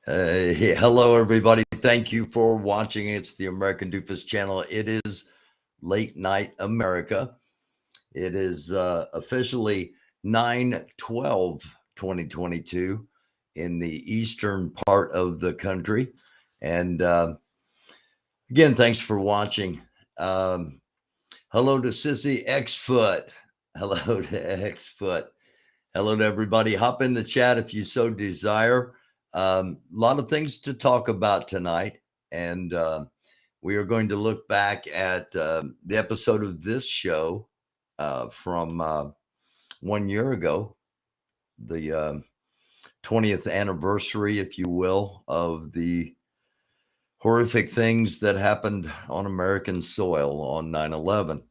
Hey, hello, everybody. Thank you for watching. It's the American Doofus channel. It is late night America. It is officially 9/12/2022 in the eastern part of the country. And again, thanks for watching. Um, hello to Sissy Xfoot. Hello to Xfoot. Hello to everybody. Hop in the chat if you so desire. A lot of things to talk about tonight. And we are going to look back at the episode of this show from 1 year ago, the 20th anniversary, if you will, of the horrific things that happened on American soil on 9/11.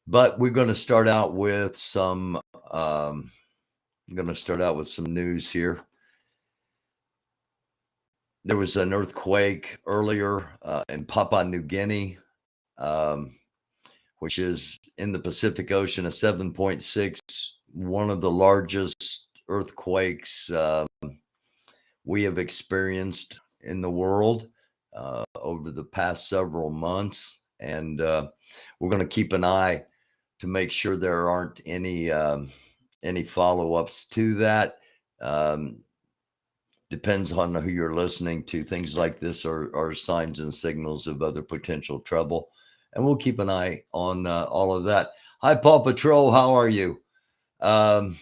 But we're going to start out with some news here. There was an earthquake earlier in Papua New Guinea, which is in the Pacific Ocean, a 7.6, one of the largest earthquakes we have experienced in the world over the past several months. And we're going to keep an eye to make sure there aren't any follow-ups to that. Depends on who you're listening to. Things like this are signs and signals of other potential trouble. And we'll keep an eye on all of that. Hi, Paw Patrol. How are you? And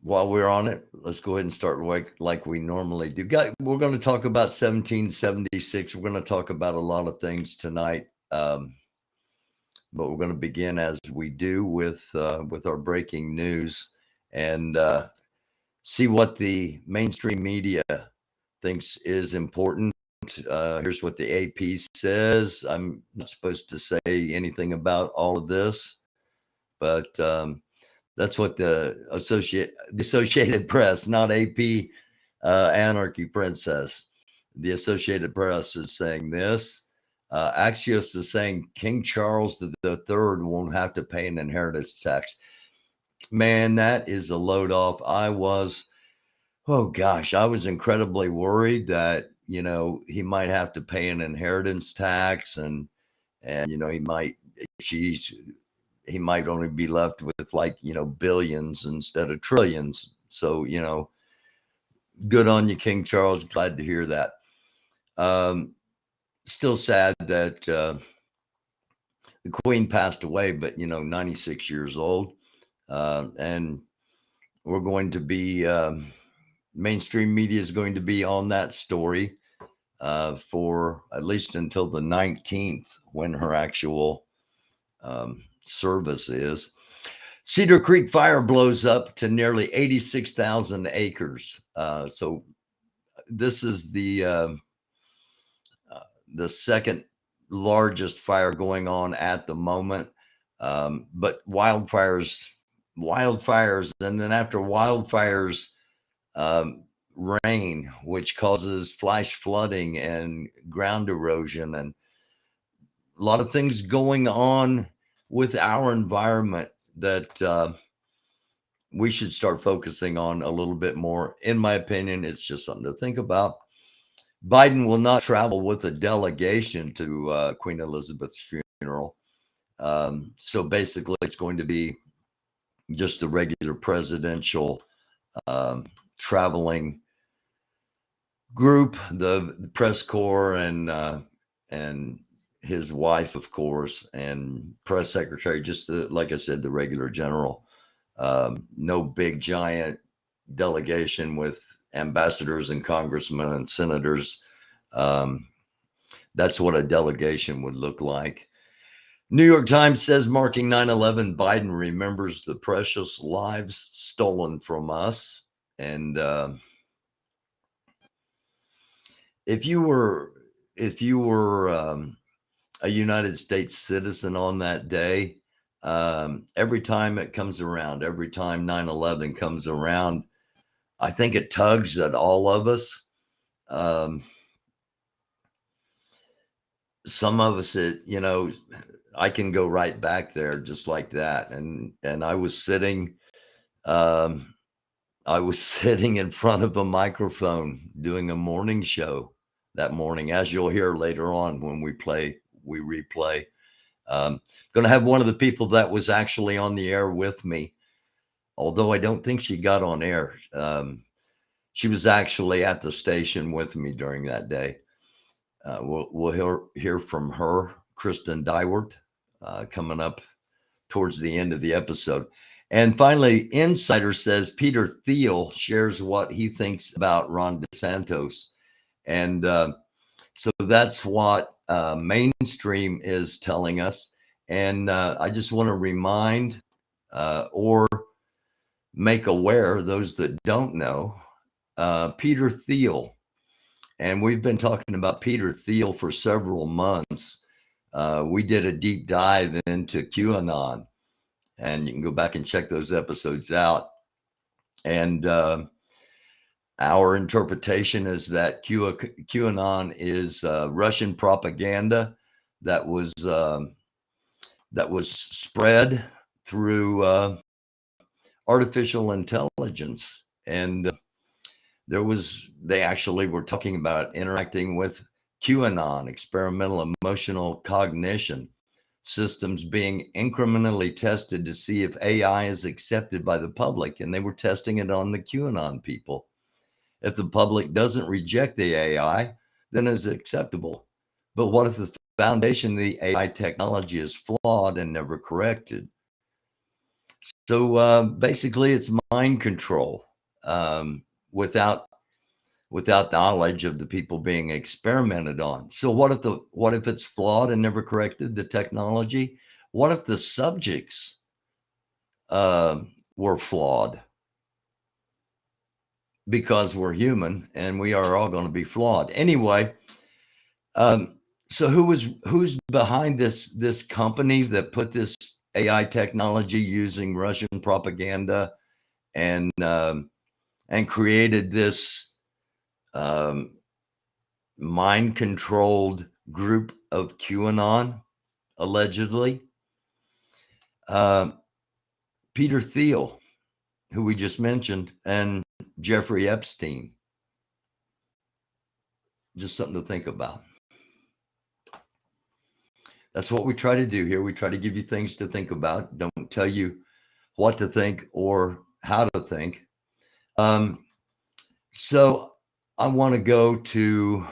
while we're on it, let's go ahead and start like we normally do. We're going to talk about 1776. We're going to talk about a lot of things tonight. But we're going to begin as we do with our breaking news and see what the mainstream media thinks is important. Here's what the AP says. I'm not supposed to say anything about all of this, but that's what the Associated Press, not AP Anarchy Princess. The Associated Press is saying this. Axios is saying King Charles III won't have to pay an inheritance tax. Man, that is a load off. I was incredibly worried that, he might have to pay an inheritance tax and he might only be left with billions instead of trillions. So, good on you, King Charles. Glad to hear that. Still sad that the Queen passed away, but 96 years old. And we're going to be mainstream media is going to be on that story for at least until the 19th, when her actual service is. Cedar Creek fire blows up to nearly 86,000 acres. So this is the second largest fire going on at the moment. But wildfires, and then after wildfires, rain, which causes flash flooding and ground erosion, and a lot of things going on with our environment that we should start focusing on a little bit more. In my opinion, it's just something to think about. Biden will not travel with a delegation to Queen Elizabeth's funeral. So basically, it's going to be just the regular presidential traveling group, the press corps and his wife, of course, and press secretary, just like I said, the regular general. No big giant delegation with ambassadors and congressmen and senators. That's what a delegation would look like. New York Times says, marking 9/11, Biden remembers the precious lives stolen from us. And if you were a United States citizen on that day, every time it comes around, every time 9/11 comes around, I think it tugs at all of us. Some of us, I can go right back there just like that. And I was sitting I was sitting in front of a microphone doing a morning show that morning, as you'll hear later on when we replay. Going to have one of the people that was actually on the air with me, although I don't think she got on air. She was actually at the station with me during that day. We'll hear from her, Kristen Dywart, coming up towards the end of the episode. And finally, Insider says Peter Thiel shares what he thinks about Ron DeSantis. And so that's what mainstream is telling us. And I just want to remind or make aware those that don't know, Peter Thiel. And we've been talking about Peter Thiel for several months. We did a deep dive into QAnon, and you can go back and check those episodes out. And our interpretation is that QAnon is Russian propaganda that was spread through artificial intelligence. And they actually were talking about interacting with QAnon, experimental emotional cognition systems being incrementally tested to see if AI is accepted by the public. And they were testing it on the QAnon people. If the public doesn't reject the AI, then it's acceptable. But what if the foundation of the AI technology is flawed and never corrected? So basically, it's mind control without knowledge of the people being experimented on. So what if it's flawed and never corrected, the technology? What if the subjects were flawed? Because we're human and we are all going to be flawed. Anyway, so who's behind this company that put this AI technology using Russian propaganda and created this mind-controlled group of QAnon, allegedly? Peter Thiel, who we just mentioned, and Jeffrey Epstein. Just something to think about. That's what we try to do here. We try to give you things to think about. Don't tell you what to think or how to think. So I want to go to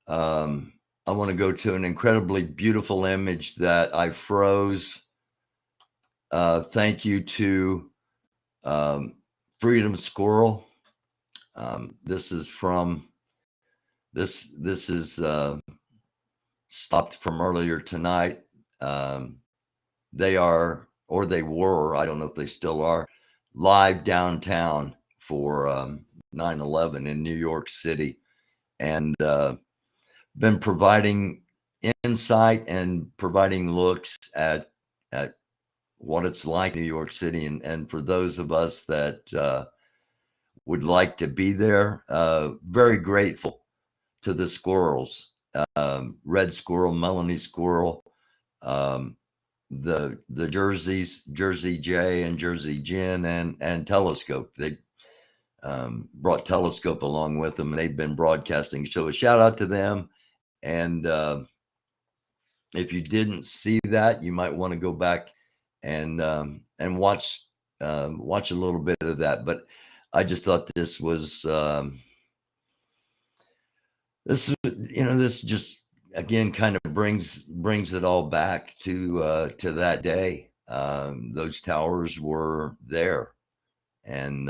an incredibly beautiful image that I froze. Thank you to Freedom Squirrel. This is from this is stopped from earlier tonight. They are, or they were, I don't know if they still are, live downtown for 9/11 in New York City, and been providing insight and providing looks at what it's like in New York City. And for those of us that would like to be there, very grateful to the squirrels, Red Squirrel, Melanie Squirrel, the Jerseys, Jersey J and Jersey Jen, and Telescope. They brought Telescope along with them, and they've been broadcasting. So a shout out to them. And if you didn't see that, you might want to go back and watch a little bit of that. But I just thought this was this just again kind of brings it all back to that day. Those towers were there, and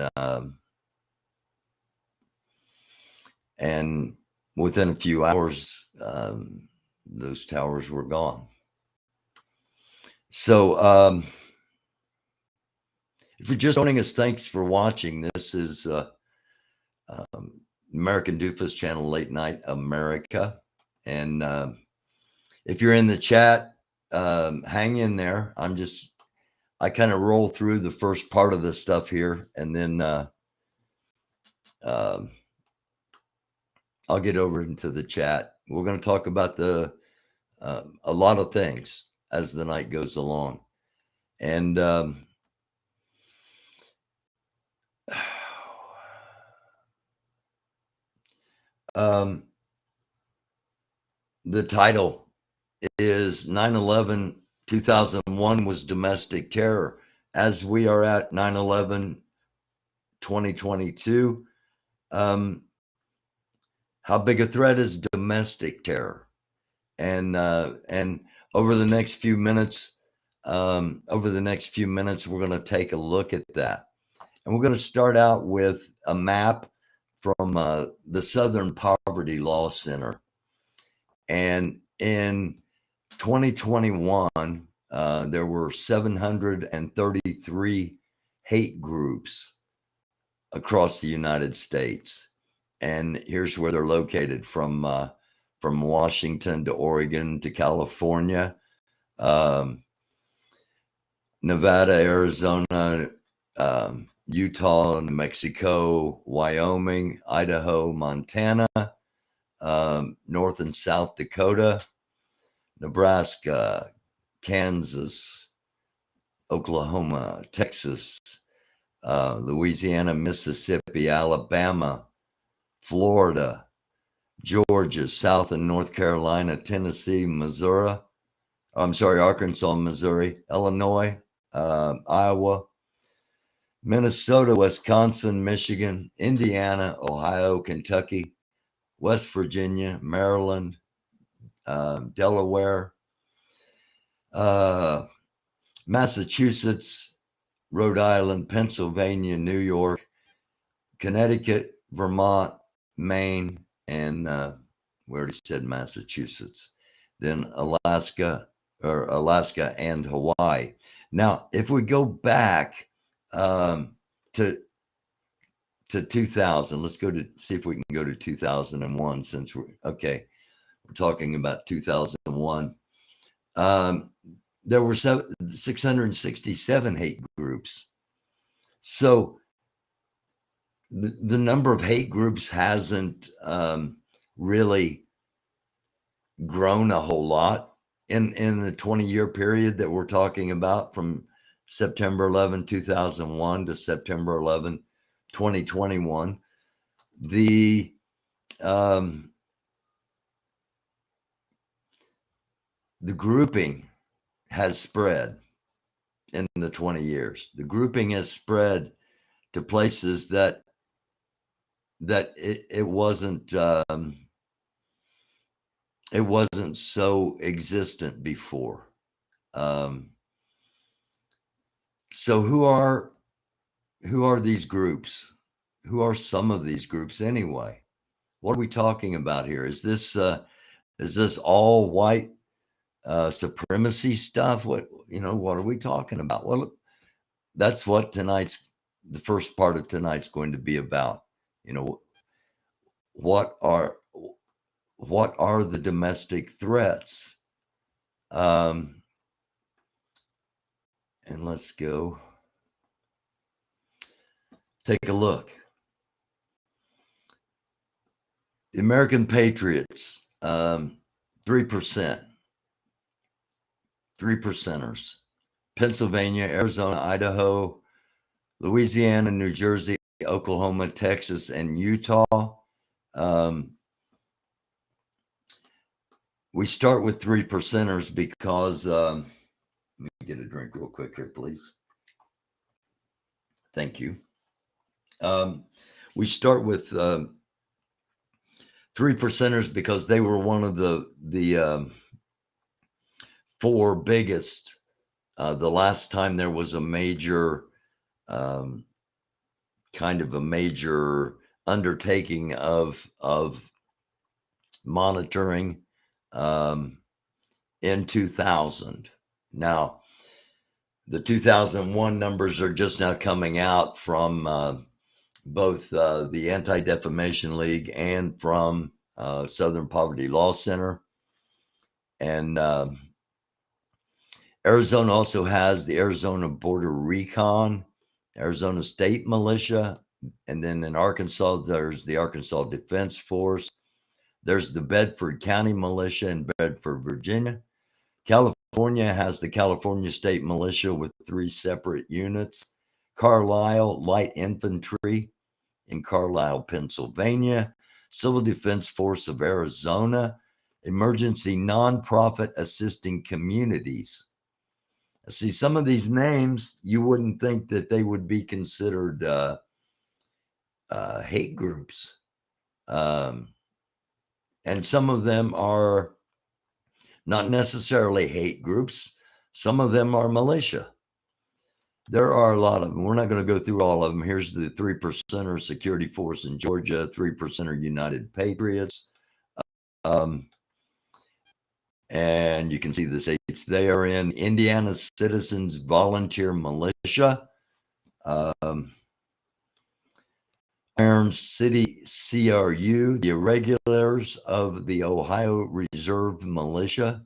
within a few hours, those towers were gone. So if you're just joining us, thanks for watching. This is American Doofus Channel, Late Night America. And if you're in the chat, hang in there. I kind of roll through the first part of this stuff here, and then I'll get over into the chat. We're going to talk about a lot of things as the night goes along. And Um, the title is 9/11 2001 was domestic terror. As we are at 9/11 2022, how big a threat is domestic terror? And over the next few minutes, we're going to take a look at that. And we're going to start out with a map from the Southern Poverty Law Center. And in 2021, there were 733 hate groups across the United States. And here's where they're located, from Washington to Oregon to California, Nevada, Arizona, Utah, New Mexico, Wyoming, Idaho, Montana, North and South Dakota, Nebraska, Kansas, Oklahoma, Texas, Louisiana, Mississippi, Alabama, Florida, Georgia, South and North Carolina, Tennessee, Arkansas, Missouri, Illinois, Iowa, Minnesota, Wisconsin, Michigan, Indiana, Ohio, Kentucky, West Virginia, Maryland, Delaware, Massachusetts, Rhode Island, Pennsylvania, New York, Connecticut, Vermont, Maine, and we already said Massachusetts. Then Alaska and Hawaii. Now, if we go back to 2000, let's see if we can go to 2001, since we're talking about 2001. There were 667 hate groups. So the number of hate groups hasn't really grown a whole lot in the 20-year period that we're talking about, from September 11, 2001 to September 11, 2021. The grouping has spread in the 20 years. The grouping has spread to places that it wasn't so existent before. So who are these groups? Who are some of these groups anyway? What are we talking about here? Is this all white supremacy stuff? What are we talking about? Well, that's what the first part of tonight's going to be about. What are the domestic threats? And let's go take a look. The American patriots, 3%, 3%ers. Pennsylvania, Arizona, Idaho, Louisiana, New Jersey, Oklahoma, Texas, and Utah. We start with 3%ers because, let me get a drink real quick here, please. Thank you. We start with 3%ers because they were one of the four biggest. The last time there was a major, kind of a major undertaking of monitoring, in 2000. Now, the 2001 numbers are just now coming out from both the Anti-Defamation League and from Southern Poverty Law Center. And Arizona also has the Arizona Border Recon, Arizona State Militia, and then in Arkansas, there's the Arkansas Defense Force. There's the Bedford County Militia in Bedford, Virginia. California has the California State Militia with 3 separate units. Carlisle Light Infantry in Carlisle, Pennsylvania. Civil Defense Force of Arizona, Emergency Nonprofit Assisting Communities. See, some of these names, you wouldn't think that they would be considered hate groups. And some of them are not necessarily hate groups. Some of them are militia. There are a lot of them. We're not going to go through all of them. Here's the 3%er Security Force in Georgia, 3%er United Patriots. And you can see the states they are in. Indiana Citizens Volunteer Militia. Iron City CRU, the Irregulars of the Ohio Reserve Militia.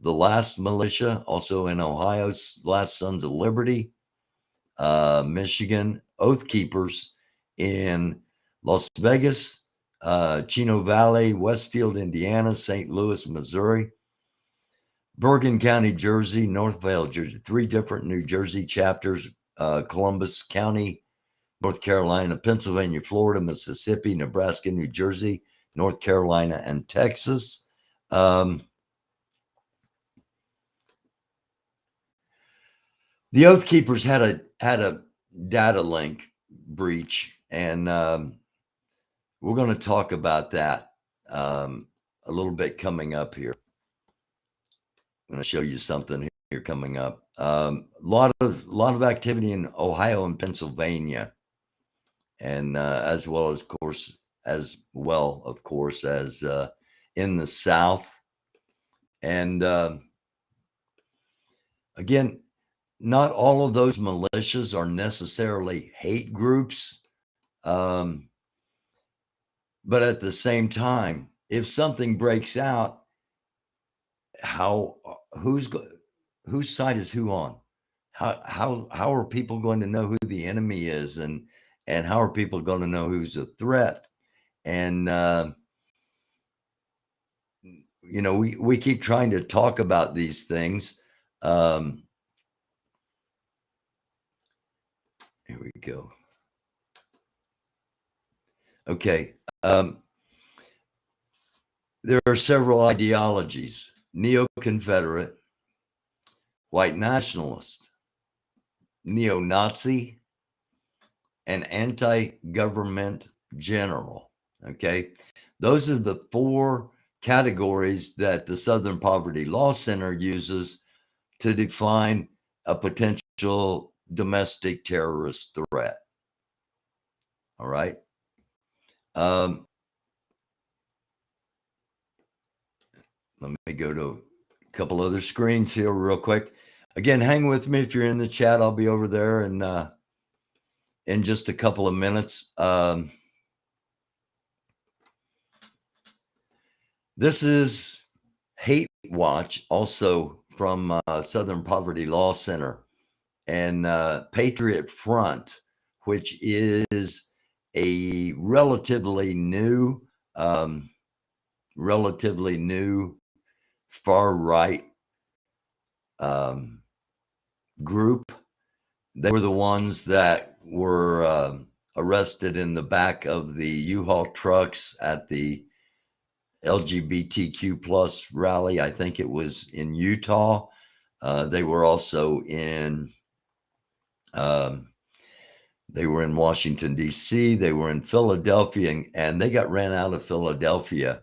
The Last Militia, also in Ohio, Last Sons of Liberty, Michigan, Oath Keepers in Las Vegas, Chino Valley, Westfield, Indiana, St. Louis, Missouri, Bergen County, Jersey, Northvale, Jersey, 3 different New Jersey chapters, Columbus County, North Carolina, Pennsylvania, Florida, Mississippi, Nebraska, New Jersey, North Carolina, and Texas. The Oath Keepers had a data link breach, and we're going to talk about that a little bit coming up here. I'm going to show you something here coming up. A lot of activity in Ohio and Pennsylvania, and as well as of course as in the South. And again, not all of those militias are necessarily hate groups. But at the same time, if something breaks out, whose side is who on? How are people going to know who the enemy is, and how are people going to know who's a threat? And we keep trying to talk about these things. Here we go. Okay. There are several ideologies: neo-Confederate, white nationalist, neo-Nazi, and anti-government general. Okay. Those are the 4 categories that the Southern Poverty Law Center uses to define a potential domestic terrorist threat. All right. Let me go to a couple other screens here real quick. Again, hang with me if you're in the chat. I'll be over there and in just a couple of minutes. This is Hate Watch, also from Southern Poverty Law Center, and Patriot Front, which is a relatively new far right group. They were the ones that were arrested in the back of the U-Haul trucks at the LGBTQ plus rally. I think it was in Utah. They were also in Washington, D.C. They were in Philadelphia, and they got ran out of Philadelphia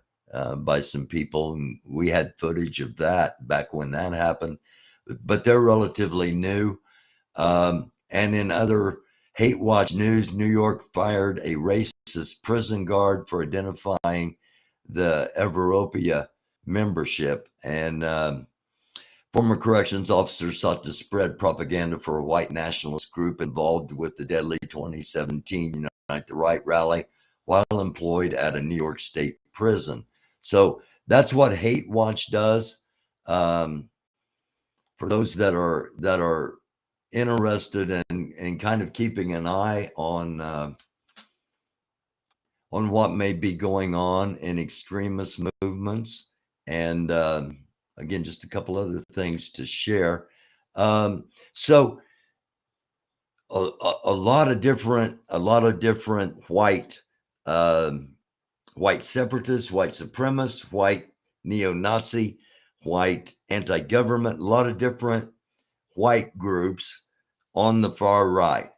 by some people. And we had footage of that back when that happened, but they're relatively new. And in other hate watch news, New York fired a racist prison guard for identifying the Everopia membership, and former corrections officers sought to spread propaganda for a white nationalist group involved with the deadly 2017 Unite the Right rally while employed at a New York State prison. So that's what Hate Watch does. For those that are interested in kind of keeping an eye on what may be going on in extremist movements, and again, just a couple other things to share. So a lot of different white white separatists, white supremacists, white neo-Nazi, white anti-government, a lot of different white groups on the far right.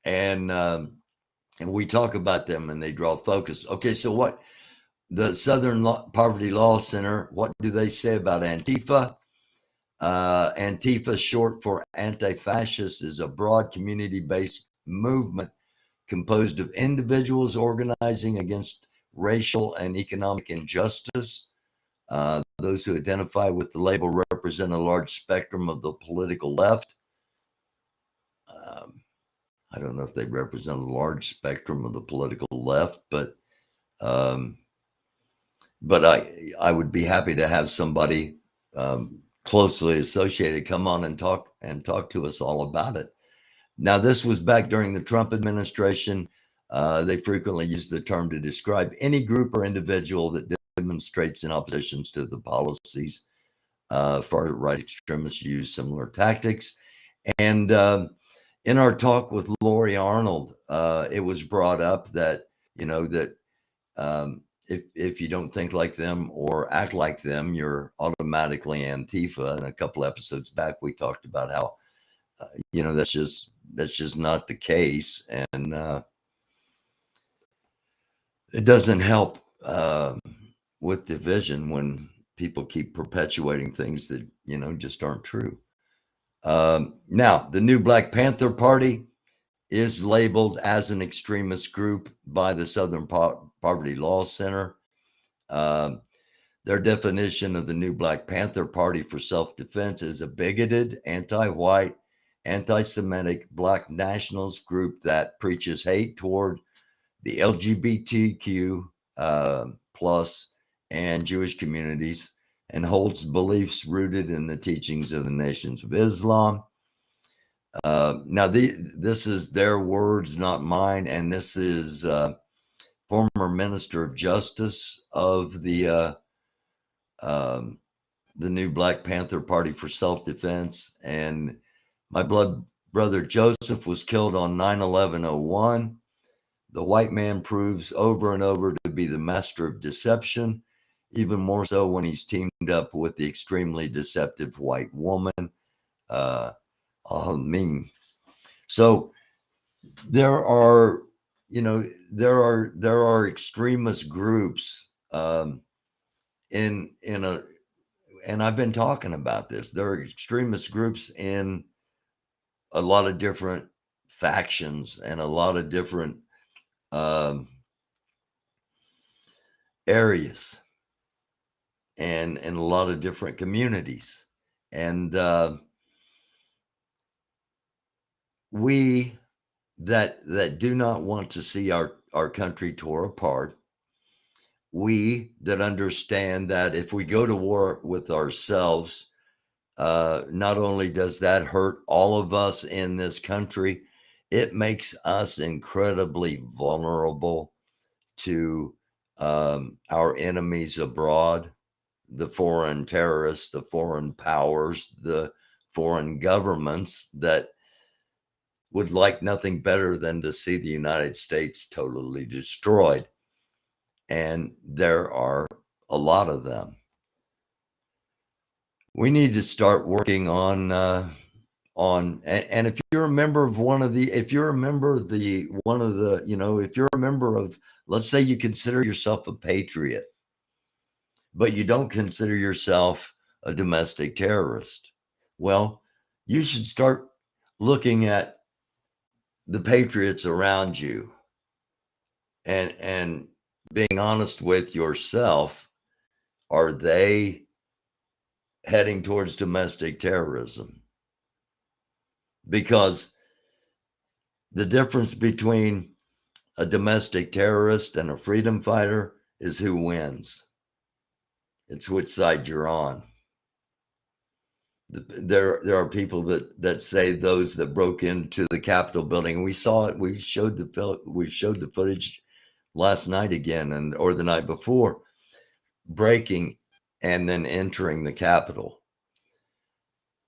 And we talk about them and they draw focus. Okay, so what the Southern Poverty Law Center, what do they say about Antifa? Antifa, short for anti-fascist, is a broad community-based movement composed of individuals organizing against racial and economic injustice. Those who identify with the label represent a large spectrum of the political left. I don't know if they represent a large spectrum of the political left, but I would be happy to have somebody closely associated come on and talk to us all about it. Now, this was back during the Trump administration. They frequently use the term to describe any group or individual that demonstrates in opposition to the policies. Far-right extremists use similar tactics. And in our talk with Lori Arnold, it was brought up that, that if you don't think like them or act like them, you're automatically Antifa. And a couple episodes back, we talked about how, that's just not the case. And it doesn't help with division when people keep perpetuating things that, just aren't true. Now, the new Black Panther Party is labeled as an extremist group by the Southern Poverty Law Center. Their definition of the new Black Panther Party for self-defense is a bigoted, anti-white, anti-Semitic Black nationalist group that preaches hate toward the LGBTQ plus and Jewish communities and holds beliefs rooted in the teachings of the Nations of Islam. Now, this is their words, not mine, and this is former Minister of Justice of the new Black Panther Party for Self-Defense. And my blood brother Joseph was killed on 9/11/01. The white man proves over and over to be the master of deception, even more so when he's teamed up with the extremely deceptive white woman. So there are, there are extremist groups and I've been talking about this. There are extremist groups in a lot of different factions and a lot of different areas and in a lot of different communities. And we that do not want to see our country tore apart, we that understand that if we go to war with ourselves, not only does that hurt all of us in this country, it makes us incredibly vulnerable to our enemies abroad, the foreign terrorists, the foreign powers, the foreign governments that would like nothing better than to see the United States totally destroyed. And there are a lot of them. We need to start working on and if you're a member of if you're a member of let's say you consider yourself a patriot, but you don't consider yourself a domestic terrorist, well, you should start looking at the patriots around you and being honest with yourself. Are they heading towards domestic terrorism? Because the difference between a domestic terrorist and a freedom fighter is who wins. It's which side you're on. There are people that say those that broke into the Capitol building. We saw it. We showed the footage last night again, or the night before, breaking and then entering the Capitol.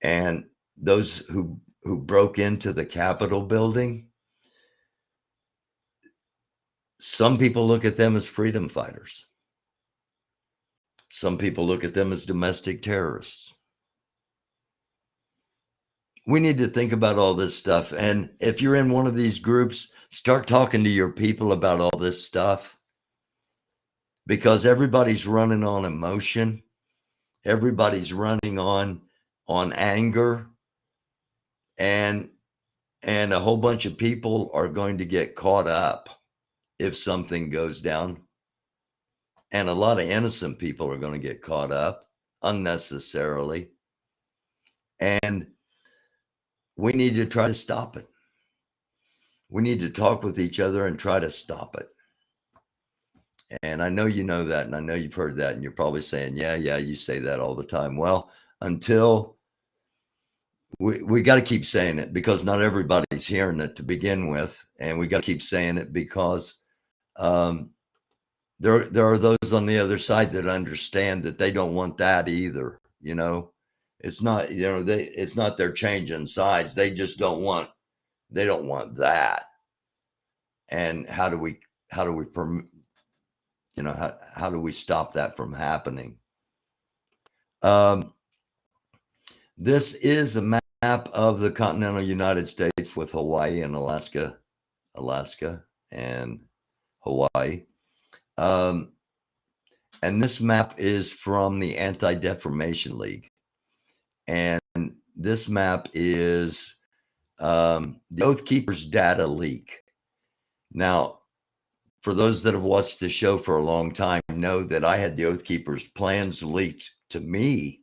And those who broke into the Capitol building, Some people look at them as freedom fighters. Some people look at them as domestic terrorists. We need to think about all this stuff. And if you're in one of these groups, start talking to your people about all this stuff, because everybody's running on emotion. Everybody's running on anger, and a whole bunch of people are going to get caught up if something goes down. And a lot of innocent people are going to get caught up unnecessarily. And we need to try to stop it. We need to talk with each other and try to stop it. And I know you know that, and I know you've heard that, and you're probably saying, yeah, you say that all the time. Well, until we got to keep saying it, because not everybody's hearing it to begin with, and we got to keep saying it because there are those on the other side that understand that they don't want that either. It's not, it's not they're changing sides. They just don't want that. And how do we how do we stop that from happening? This is a map of the continental United States with Hawaii and Alaska and Hawaii. And this map is from the Anti-Defamation League. And this map is the Oath Keepers data leak. Now, for those that have watched the show for a long time, know that I had the Oath Keepers plans leaked to me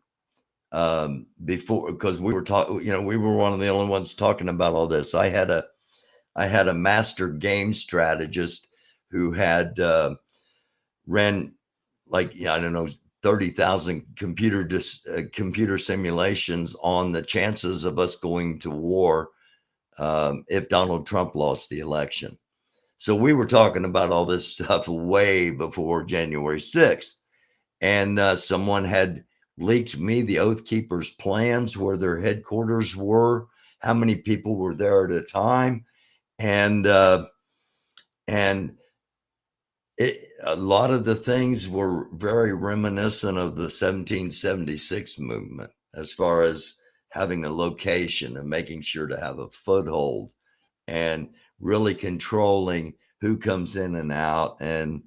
before, because we were talking, we were one of the only ones talking about all this. I had a master game strategist who had ran, like, I don't know, 30,000 computer simulations on the chances of us going to war if Donald Trump lost the election. So we were talking about all this stuff way before January 6th. And someone had leaked me the Oath Keepers plans, where their headquarters were, how many people were there at a time. And a lot of the things were very reminiscent of the 1776 movement, as far as having a location and making sure to have a foothold and really controlling who comes in and out. And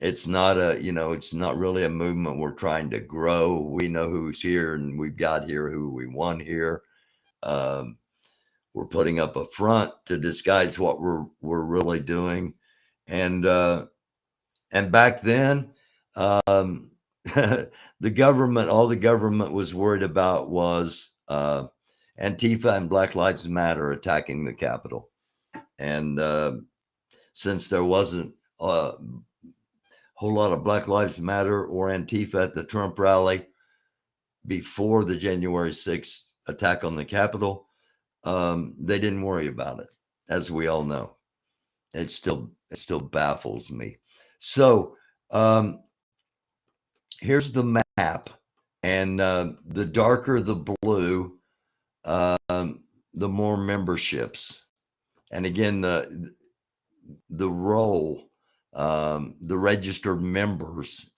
it's not it's not really a movement we're trying to grow. We know who's here, and we've got here who we want here. We're putting up a front to disguise what we're really doing. And back then, the government, all the government was worried about was Antifa and Black Lives Matter attacking the Capitol. And since there wasn't a whole lot of Black Lives Matter or Antifa at the Trump rally before the January 6th attack on the Capitol, they didn't worry about it, as we all know. It still baffles me. So here's the map, and the darker the blue, the more memberships. And again, the roll, the registered members.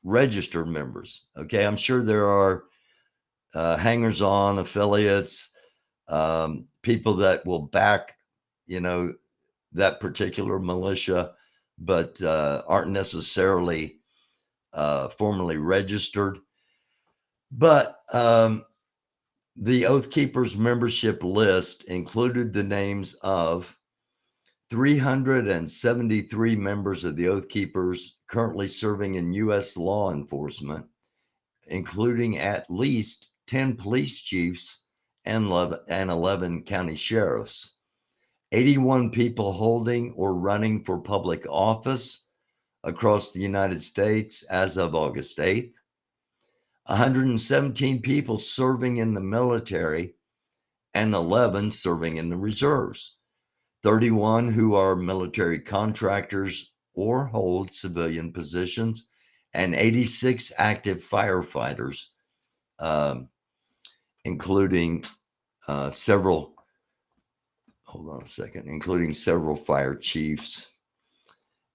Okay, I'm sure there are hangers on, affiliates, people that will back, that particular militia, but aren't necessarily formally registered. But the Oath Keepers membership list included the names of 373 members of the Oath Keepers currently serving in U.S. law enforcement, including at least 10 police chiefs and 11 county sheriffs. 81 people holding or running for public office across the United States as of August 8th. 117 people serving in the military and 11 serving in the reserves. 31 who are military contractors or hold civilian positions, and 86 active firefighters, including several fire chiefs.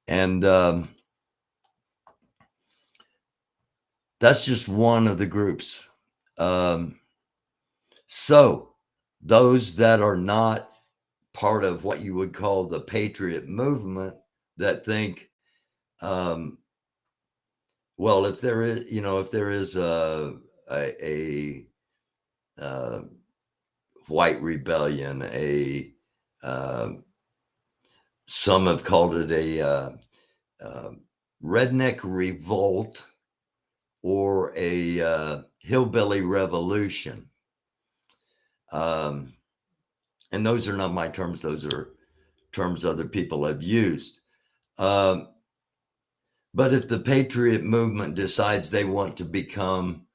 And that's just one of the groups. So those that are not part of what you would call the patriot movement, that think, well, if there is, if there is a white rebellion, some have called it a redneck revolt or a hillbilly revolution. And those are not my terms; those are terms other people have used. But if the patriot movement decides they want to become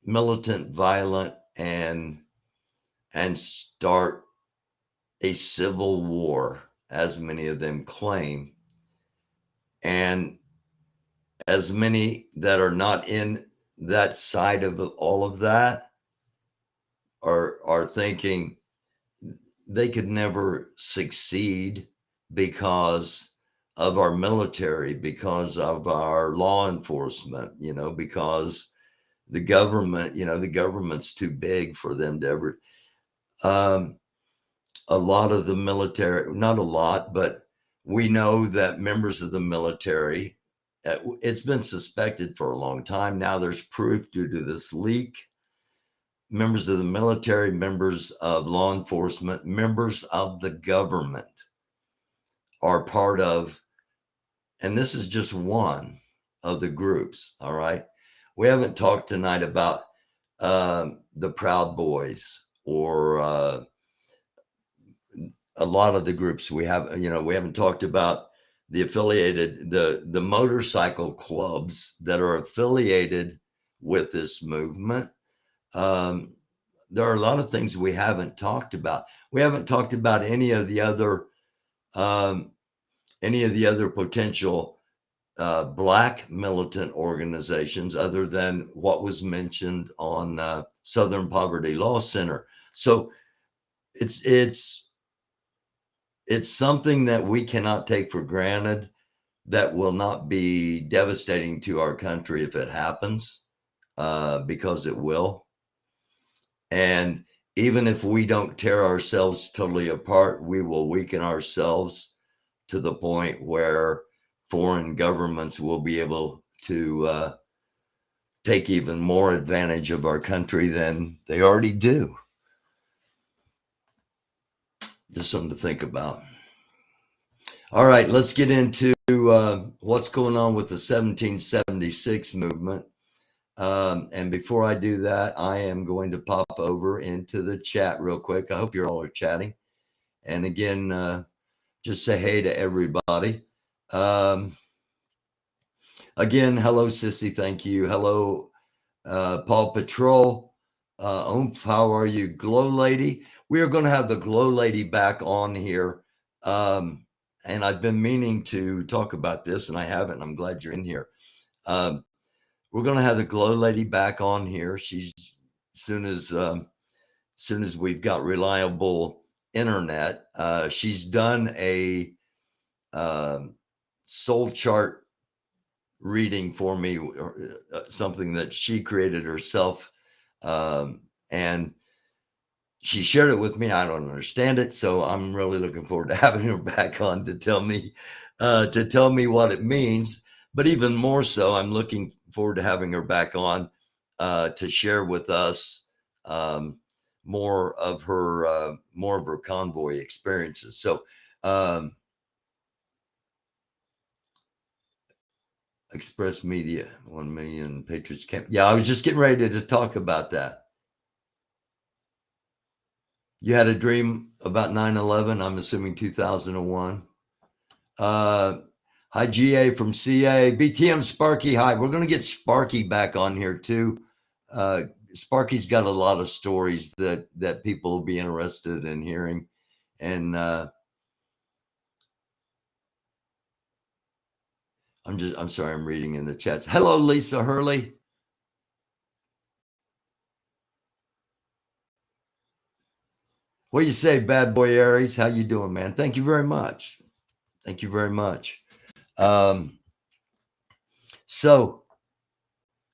militant, violent, and start a civil war, as many of them claim, and as many that are not in that side of all of that are thinking they could never succeed because of our military, because of our law enforcement, because the government, the government's too big for them to ever. A lot of the military, not a lot, but we know that members of the military, it's been suspected for a long time. Now there's proof due to this leak. Members of the military, members of law enforcement, members of the government are part of, and this is just one of the groups. All right. We haven't talked tonight about the Proud Boys or a lot of the groups we have. We haven't talked about the affiliated, the motorcycle clubs that are affiliated with this movement. There are a lot of things we haven't talked about. We haven't talked about any of the other potential Black militant organizations other than what was mentioned on Southern Poverty Law Center. So it's something that we cannot take for granted, that will not be devastating to our country if it happens, because it will. And even if we don't tear ourselves totally apart, we will weaken ourselves to the point where foreign governments will be able to take even more advantage of our country than they already do. Just something to think about. All right, let's get into what's going on with the 1776 movement. And before I do that, I am going to pop over into the chat real quick. I hope you all are chatting. And again, just say hey to everybody. Again, hello, Sissy. Thank you. Hello, Paw Patrol. How are you, Glow Lady? We are going to have the Glow Lady back on here. And I've been meaning to talk about this, and I haven't. I'm glad you're in here. We're going to have the Glow Lady back on here. She's soon as we've got reliable internet. She's done a soul chart reading for me, something that she created herself, and she shared it with me. I don't understand it, so I'm really looking forward to having her back on to tell me what it means. But even more so, I'm looking forward to having her back on to share with us more of her convoy experiences. So Express Media, 1 million Patriots camp. Yeah, I was just getting ready to talk about that. You had a dream about 9/11, I'm assuming 2001. Hi, GA from CA. BTM Sparky, hi. We're going to get Sparky back on here too. Sparky's got a lot of stories that people will be interested in hearing. And I'm sorry, I'm reading in the chats. Hello, Lisa Hurley. What do you say, bad boy Aries? How you doing, man? Thank you very much. Thank you very much. So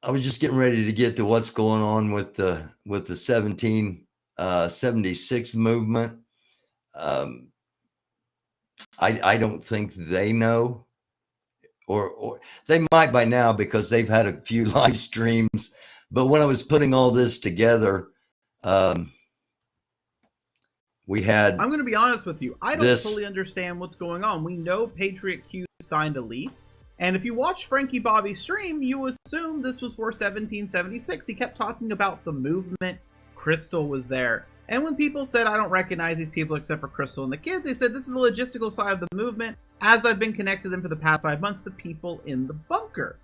I was just getting ready to get to what's going on with the 1776 movement. I don't think they know, or they might by now because they've had a few live streams. But when I was putting all this together, we had. I'm going to be honest with you. I don't fully understand what's going on. We know Patriot Q signed a lease. And if you watch Frankie Bobby's stream, you assume this was for 1776. He kept talking about the movement. Crystal was there. And when people said, I don't recognize these people except for Crystal and the kids, they said, this is the logistical side of the movement. As I've been connected to them for the past 5 months, the people in the bunker.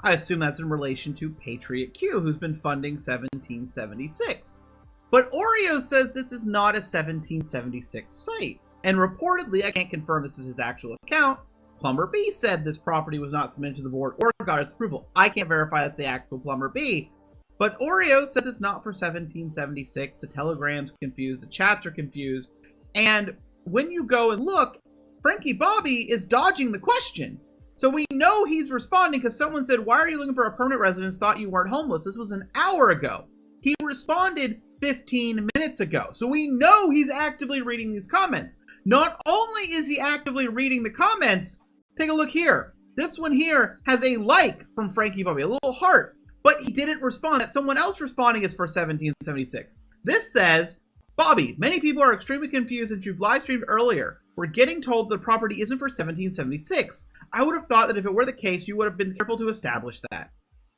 I assume that's in relation to Patriot Q, who's been funding 1776. But Oreo says this is not a 1776 site. And reportedly, I can't confirm this is his actual account, Plumber B said this property was not submitted to the board or got its approval. I can't verify that's the actual Plumber B. But Oreo said it's not for 1776. The telegram's confused. The chats are confused. And when you go and look, Frankie Bobby is dodging the question. So we know he's responding because someone said, why are you looking for a permanent residence? Thought you weren't homeless. This was an hour ago. He responded 15 minutes ago. So we know he's actively reading these comments. Not only is he actively reading the comments, take a look here. This one here has a like from Frankie Bobby, a little heart, but he didn't respond. That someone else responding is for 1776. This says, Bobby, many people are extremely confused since you've live streamed earlier. We're getting told the property isn't for 1776. I would have thought that if it were the case, you would have been careful to establish that.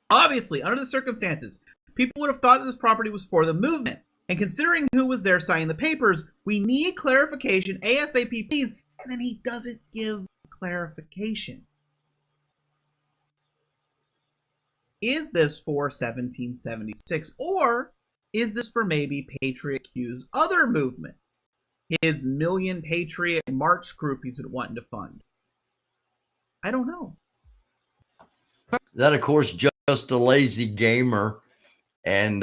Obviously, under the circumstances, people would have thought that this property was for the movement. And considering who was there signing the papers, we need clarification ASAP, please. And then he doesn't give clarification. Is this for 1776, or is this for maybe Patriot Q's other movement? His Million Patriot March group he's been wanting to fund? I don't know. That, of course, just a lazy gamer. And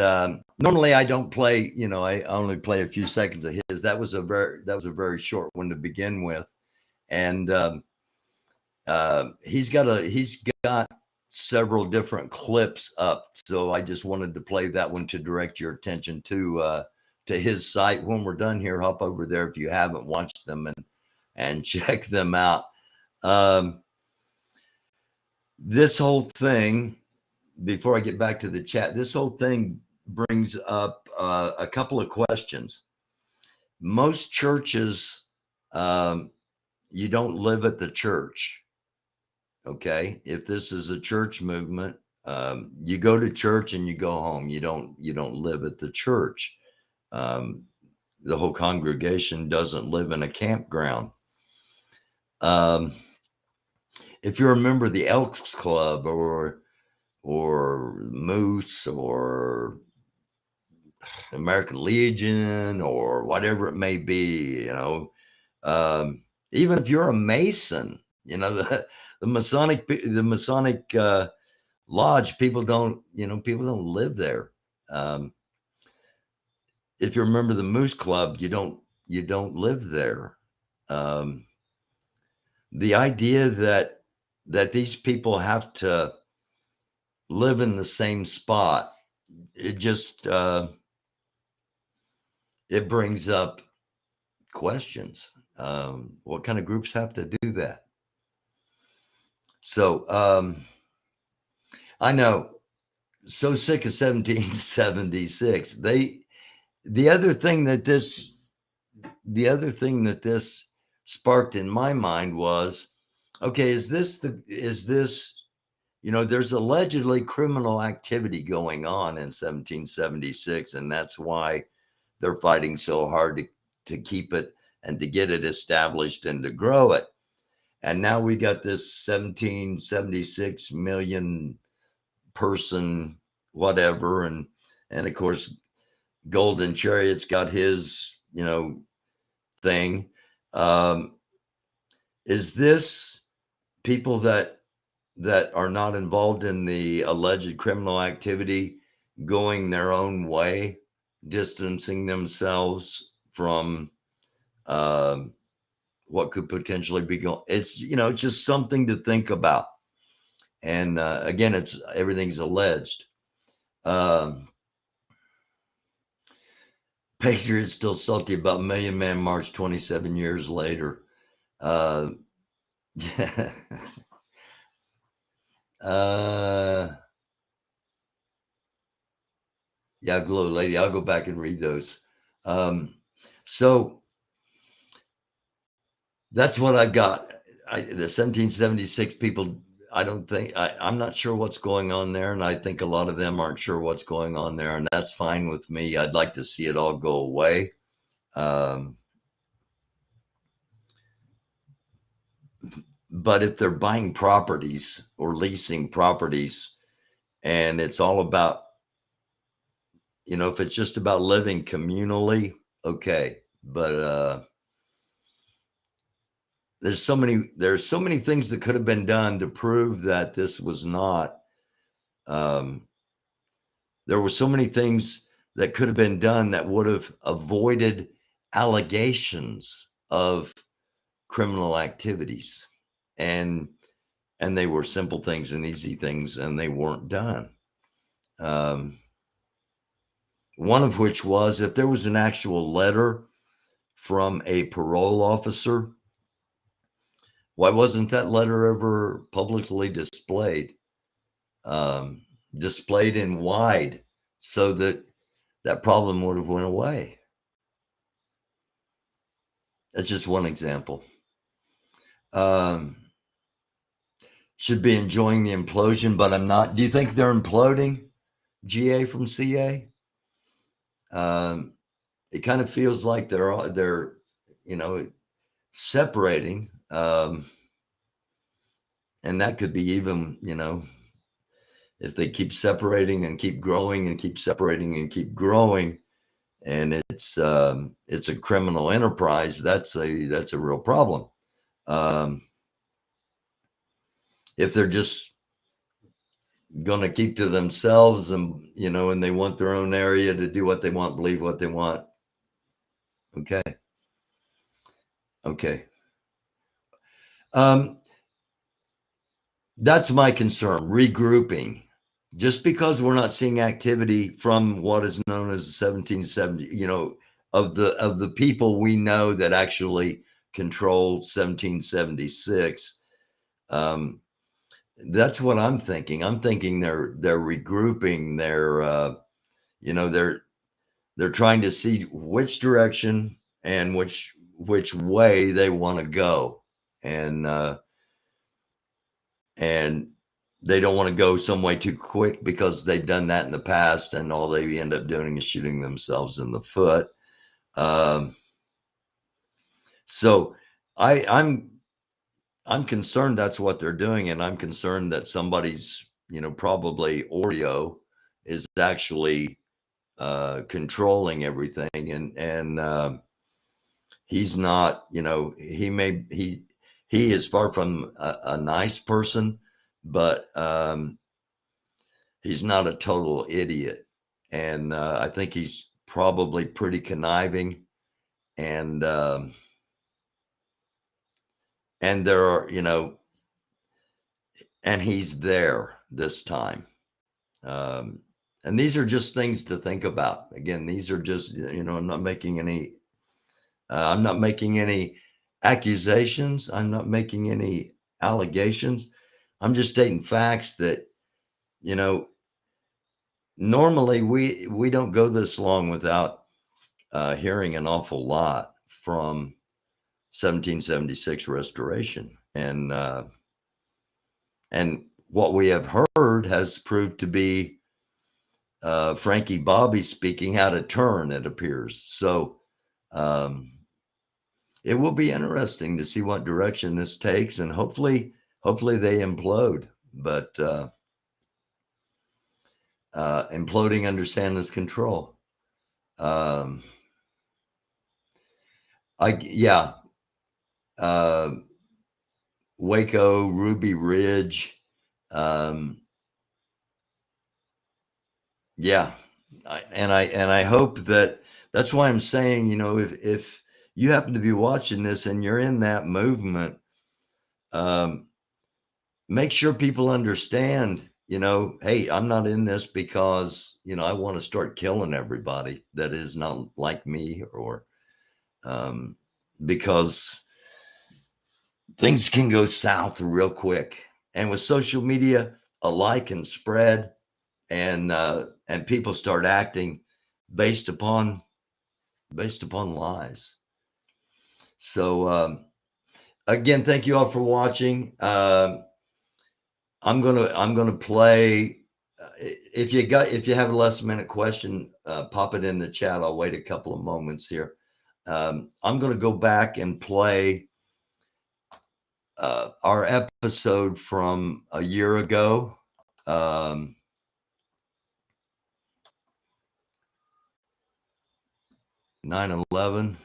normally I don't play, I only play a few seconds of his. That was a very short one to begin with. And he's got several different clips up. So I just wanted to play that one to direct your attention to his site. When we're done here, hop over there if you haven't watched them and check them out. This whole thing, before I get back to the chat, this whole thing brings up a couple of questions. Most churches, you don't live at the church. Okay, if this is a church movement, you go to church and you go home. You don't live at the church. The whole congregation doesn't live in a campground. If you're a member of the Elks Club or Moose or American Legion or whatever it may be, even if you're a Mason, the Masonic lodge, people don't live there. If you're a member of the Moose Club, you don't live there. The idea that these people have to live in the same spot, it just it brings up questions. What kind of groups have to do that? So I know, so sick of 1776. The other thing that this sparked in my mind was, okay, is this there's allegedly criminal activity going on in 1776, and that's why they're fighting so hard to keep it and to get it established and to grow it. And now we got this 1776 million person whatever, and of course Golden Chariot's got his thing. Is this people that are not involved in the alleged criminal activity going their own way, distancing themselves from what could potentially be going. It's, you know, just something to think about. And again, it's everything's alleged. Patriots still salty about Million Man March 27 years later. Yeah. Yeah, Glow Lady. I'll go back and read those. So that's what I've got. The 1776 people, I'm not sure what's going on there. And I think a lot of them aren't sure what's going on there. And that's fine with me. I'd like to see it all go away. But if they're buying properties or leasing properties, and it's all about, you know, if it's just about living communally, okay. But there's so many things that could have been done to prove that this was not. There were so many things that could have been done that would have avoided allegations of criminal activities, and they were simple things and easy things, and they weren't done. One of which was, if there was an actual letter from a parole officer, why wasn't that letter ever publicly displayed? Displayed in wide, so that that problem would have went away. That's just one example. Should be enjoying the implosion, but I'm not. Do you think they're imploding? GA from CA? It kind of feels like they're you know, separating, and that could be even, you know, if they keep separating and keep growing and keep separating and keep growing, and it's a criminal enterprise, that's a real problem. If they're just going to keep to themselves, and, you know, and they want their own area to do what they want, believe what they want, okay. That's my concern. Regrouping. Just because we're not seeing activity from what is known as 1770, you know, of the people we know that actually controlled 1776, that's what I'm thinking. I'm thinking they're regrouping. They're you know, they're trying to see which direction and which way they want to go, and they don't want to go some way too quick, because they've done that in the past, and all they end up doing is shooting themselves in the foot. So I'm concerned that's what they're doing, and I'm concerned that somebody's, you know, probably Oreo is actually controlling everything, and he's not, you know, he is far from a nice person, but he's not a total idiot. And I think he's probably pretty conniving, and there are, you know, and he's there this time. And these are just things to think about. Again, these are just, you know, I'm not making any accusations. I'm not making any allegations. I'm just stating facts that, you know, normally we don't go this long without hearing an awful lot from 1776 restoration, and what we have heard has proved to be Frankie Bobby speaking out of turn, it appears. So it will be interesting to see what direction this takes, and hopefully they implode. But imploding under Santa's control. Waco, Ruby Ridge. I hope that That's why I'm saying, you know, if you happen to be watching this and you're in that movement, make sure people understand, you know, hey, I'm not in this because, you know, I want to start killing everybody that is not like me, or because things can go south real quick. And with social media, a like can spread, and people start acting based upon lies. So again, thank you all for watching. I'm gonna play. If you have a last minute question, pop it in the chat. I'll wait a couple of moments here. I'm gonna go back and play our episode from a year ago. 9/11,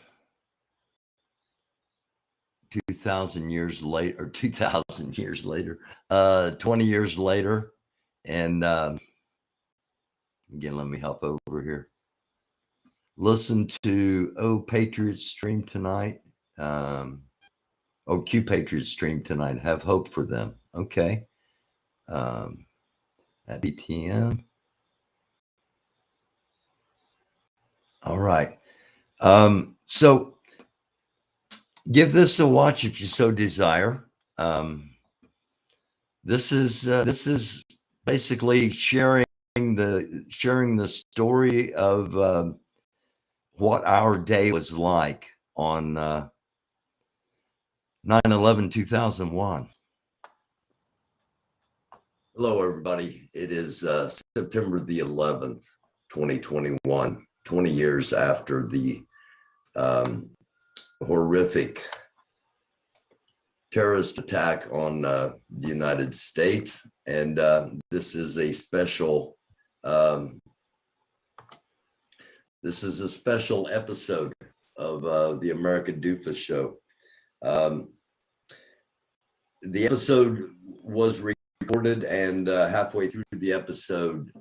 2,000 years later, or 2,000 years later, 20 years later. And again, let me hop over here. Listen to Patriots stream tonight. Q Patriots stream tonight. Have hope for them. Okay. At BTM. All right. So give this a watch if you so desire. This is basically sharing the story of what our day was like on 9/11/2001. Hello, everybody. It is September the 11th, 2021, 20 years after the horrific terrorist attack on the United States. And this is a special episode of the Americandufus show. The episode was recorded, and halfway through the episode,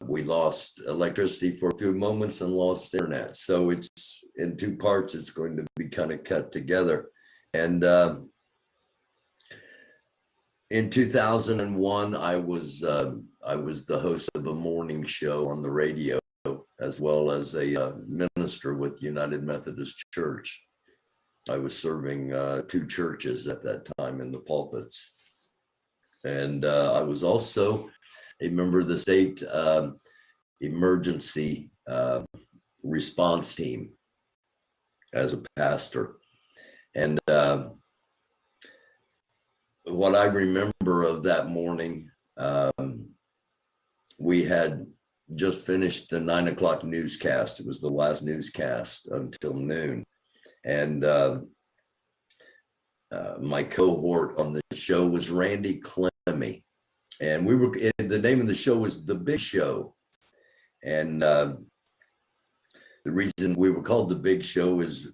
we lost electricity for a few moments and lost internet. So it's in two parts. It's going to be kind of cut together. And in 2001, I was the host of a morning show on the radio, as well as a minister with United Methodist Church. I was serving two churches at that time in the pulpits. And I was also a member of the state emergency response team as a pastor. And what I remember of that morning, we had just finished the 9 o'clock newscast. It was the last newscast until noon. And my cohort on the show was Randy Clemmy. And the name of the show was The Big Show. And the reason we were called The Big Show is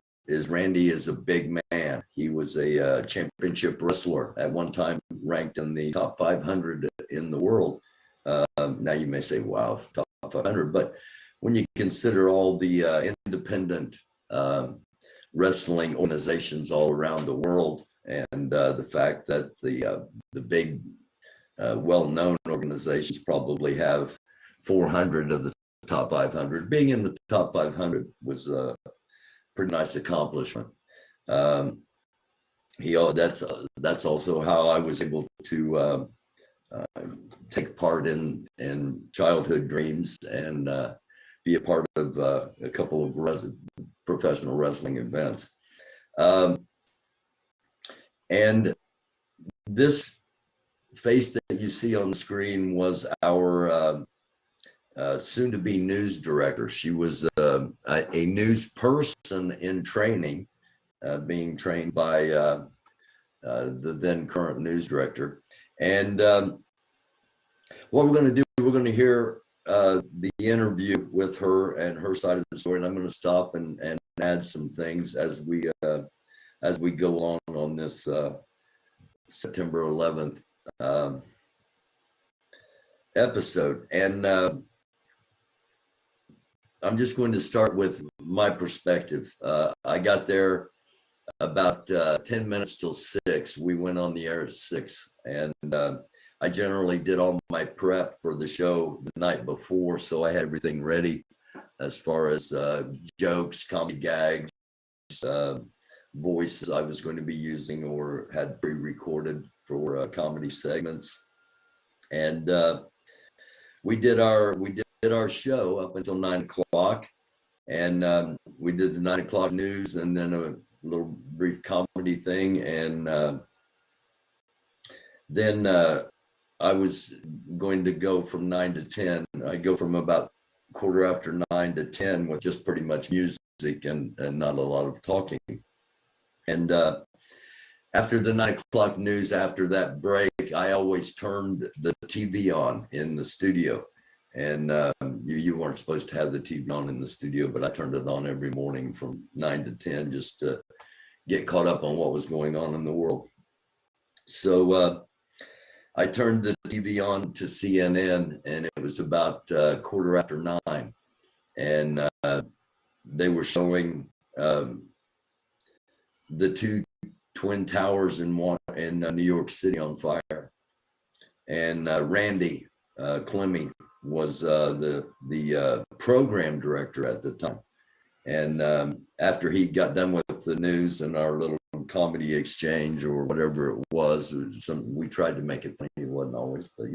Randy is a big man. He was a championship wrestler at one time, ranked in the top 500 in the world. Now you may say, wow, top 500. But when you consider all the independent wrestling organizations all around the world, and the fact that the big well-known organizations probably have 400 of the top 500, being in the top 500 was a pretty nice accomplishment. That's also how I was able to take part in childhood dreams and be a part of a couple of professional wrestling events. And this face that you see on the screen was our soon-to-be news director. She was a news person in training, being trained by the then current news director. And what we're going to do, we're going to hear the interview with her and her side of the story. And I'm going to stop and add some things as we go along on this September 11th episode. And I'm just going to start with my perspective. I got there about 10 minutes till 6. We went on the air at 6, and I generally did all my prep for the show the night before, so I had everything ready as far as jokes, comedy gags, voices I was going to be using or had pre-recorded for comedy segments. And we did our show up until 9 o'clock, and we did the 9 o'clock news and then a little brief comedy thing, and then I was going to go from 9 to 10. I go from about 9:15 to 10 with just pretty much music and not a lot of talking. And after the 9 o'clock news, after that break, I always turned the TV on in the studio. And you weren't supposed to have the TV on in the studio, but I turned it on every morning from 9 to 10 just to get caught up on what was going on in the world. So I turned the TV on to CNN, and it was about 9:15, and they were showing the two twin towers in New York City on fire, and Randy Clemmy was the program director at the time. And after he got done with the news and our little comedy exchange or whatever it was we tried to make it funny. It wasn't always, but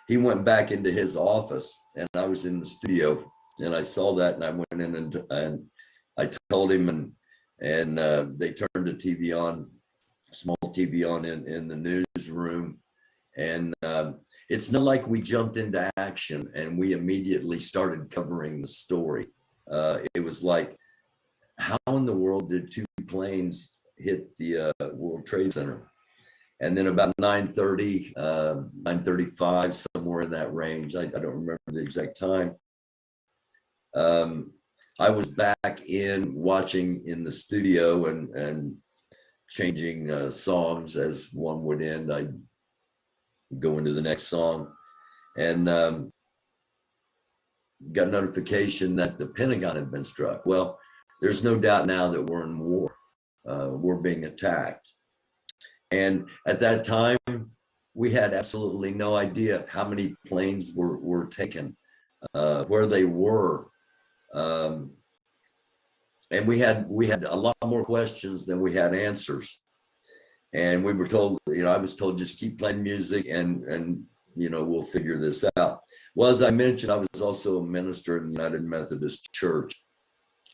he went back into his office, and I was in the studio, and I saw that, and I went in and I told him, and they turned the TV on, small TV on in the newsroom, and it's not like we jumped into action and we immediately started covering the story. It was like, how in the world did two planes hit the World Trade Center? And then about 9:30, 9:35, somewhere in that range, I don't remember the exact time, I was back in watching in the studio and changing songs as one would end. I'd go into the next song, and got notification that the Pentagon had been struck. Well, there's no doubt now that we're in war. We're being attacked. And at that time, we had absolutely no idea how many planes were taken, where they were. And we had a lot more questions than we had answers. And we were told, I was told, just keep playing music and we'll figure this out. Well, as I mentioned, I was also a minister in the United Methodist Church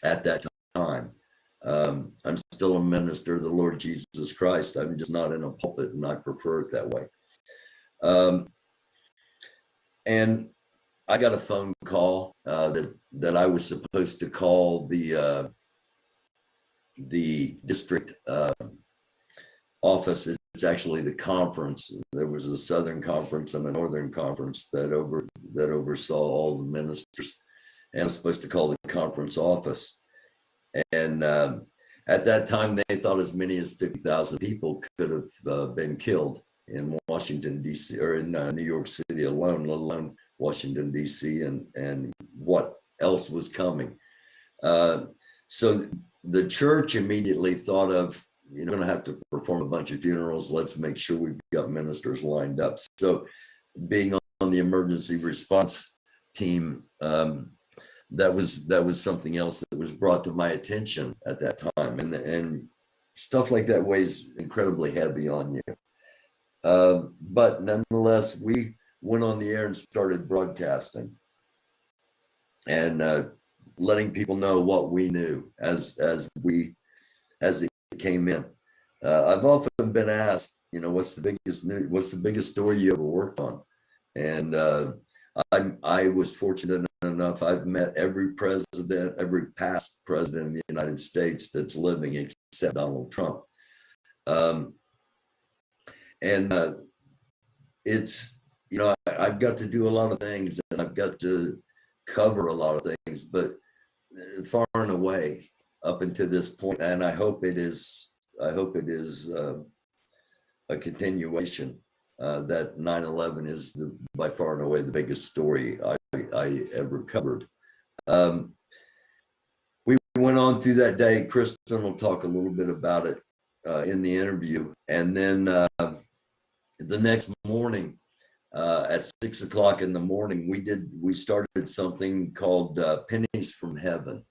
at that time. I'm still a minister of the Lord Jesus Christ. I'm just not in a pulpit, and I prefer it that way. And I got a phone call that I was supposed to call the district office. It's actually the conference. There was a Southern Conference and a Northern Conference that oversaw all the ministers, and I was supposed to call the conference office. And at that time, they thought as many as 50,000 people could have been killed in Washington, D.C., or in New York City alone, let alone Washington, D.C., and what else was coming. So the church immediately thought of, you're going to have to perform a bunch of funerals. Let's make sure we've got ministers lined up. So being on the emergency response team, that was something else that was brought to my attention at that time, and stuff like that weighs incredibly heavy on you. But nonetheless, we went on the air and started broadcasting and letting people know what we knew as it came in. I've often been asked, what's the biggest story you ever worked on? And I was fortunate enough, I've met every past president of the United States that's living except Donald Trump. It's, I've got to do a lot of things, and I've got to cover a lot of things, but far and away up until this point, and I hope it is a continuation, that 9/11 is by far and away the biggest story I ever covered. We went on through that day. Kristen will talk a little bit about it in the interview. And then the next morning, at 6 o'clock in the morning, we started something called Pennies from Heaven.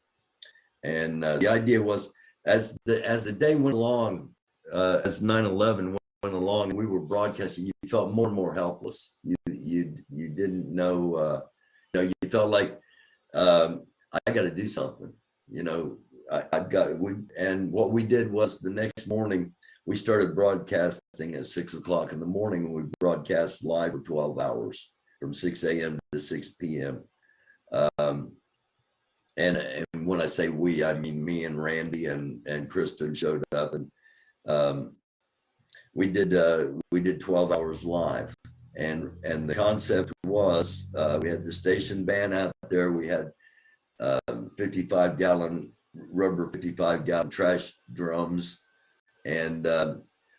And the idea was, as the day went along, as 9/11 went along, we were broadcasting, you felt more and more helpless. You didn't know, you felt like, I got to do something, and what we did was the next morning, we started broadcasting at 6 o'clock in the morning, and we broadcast live for 12 hours from 6 a.m. to 6 p.m. And when I say we, I mean me and Randy and Kristen showed up, and we did 12 hours live. And the concept was, we had the station band out there. We had 55-gallon rubber 55-gallon trash drums. And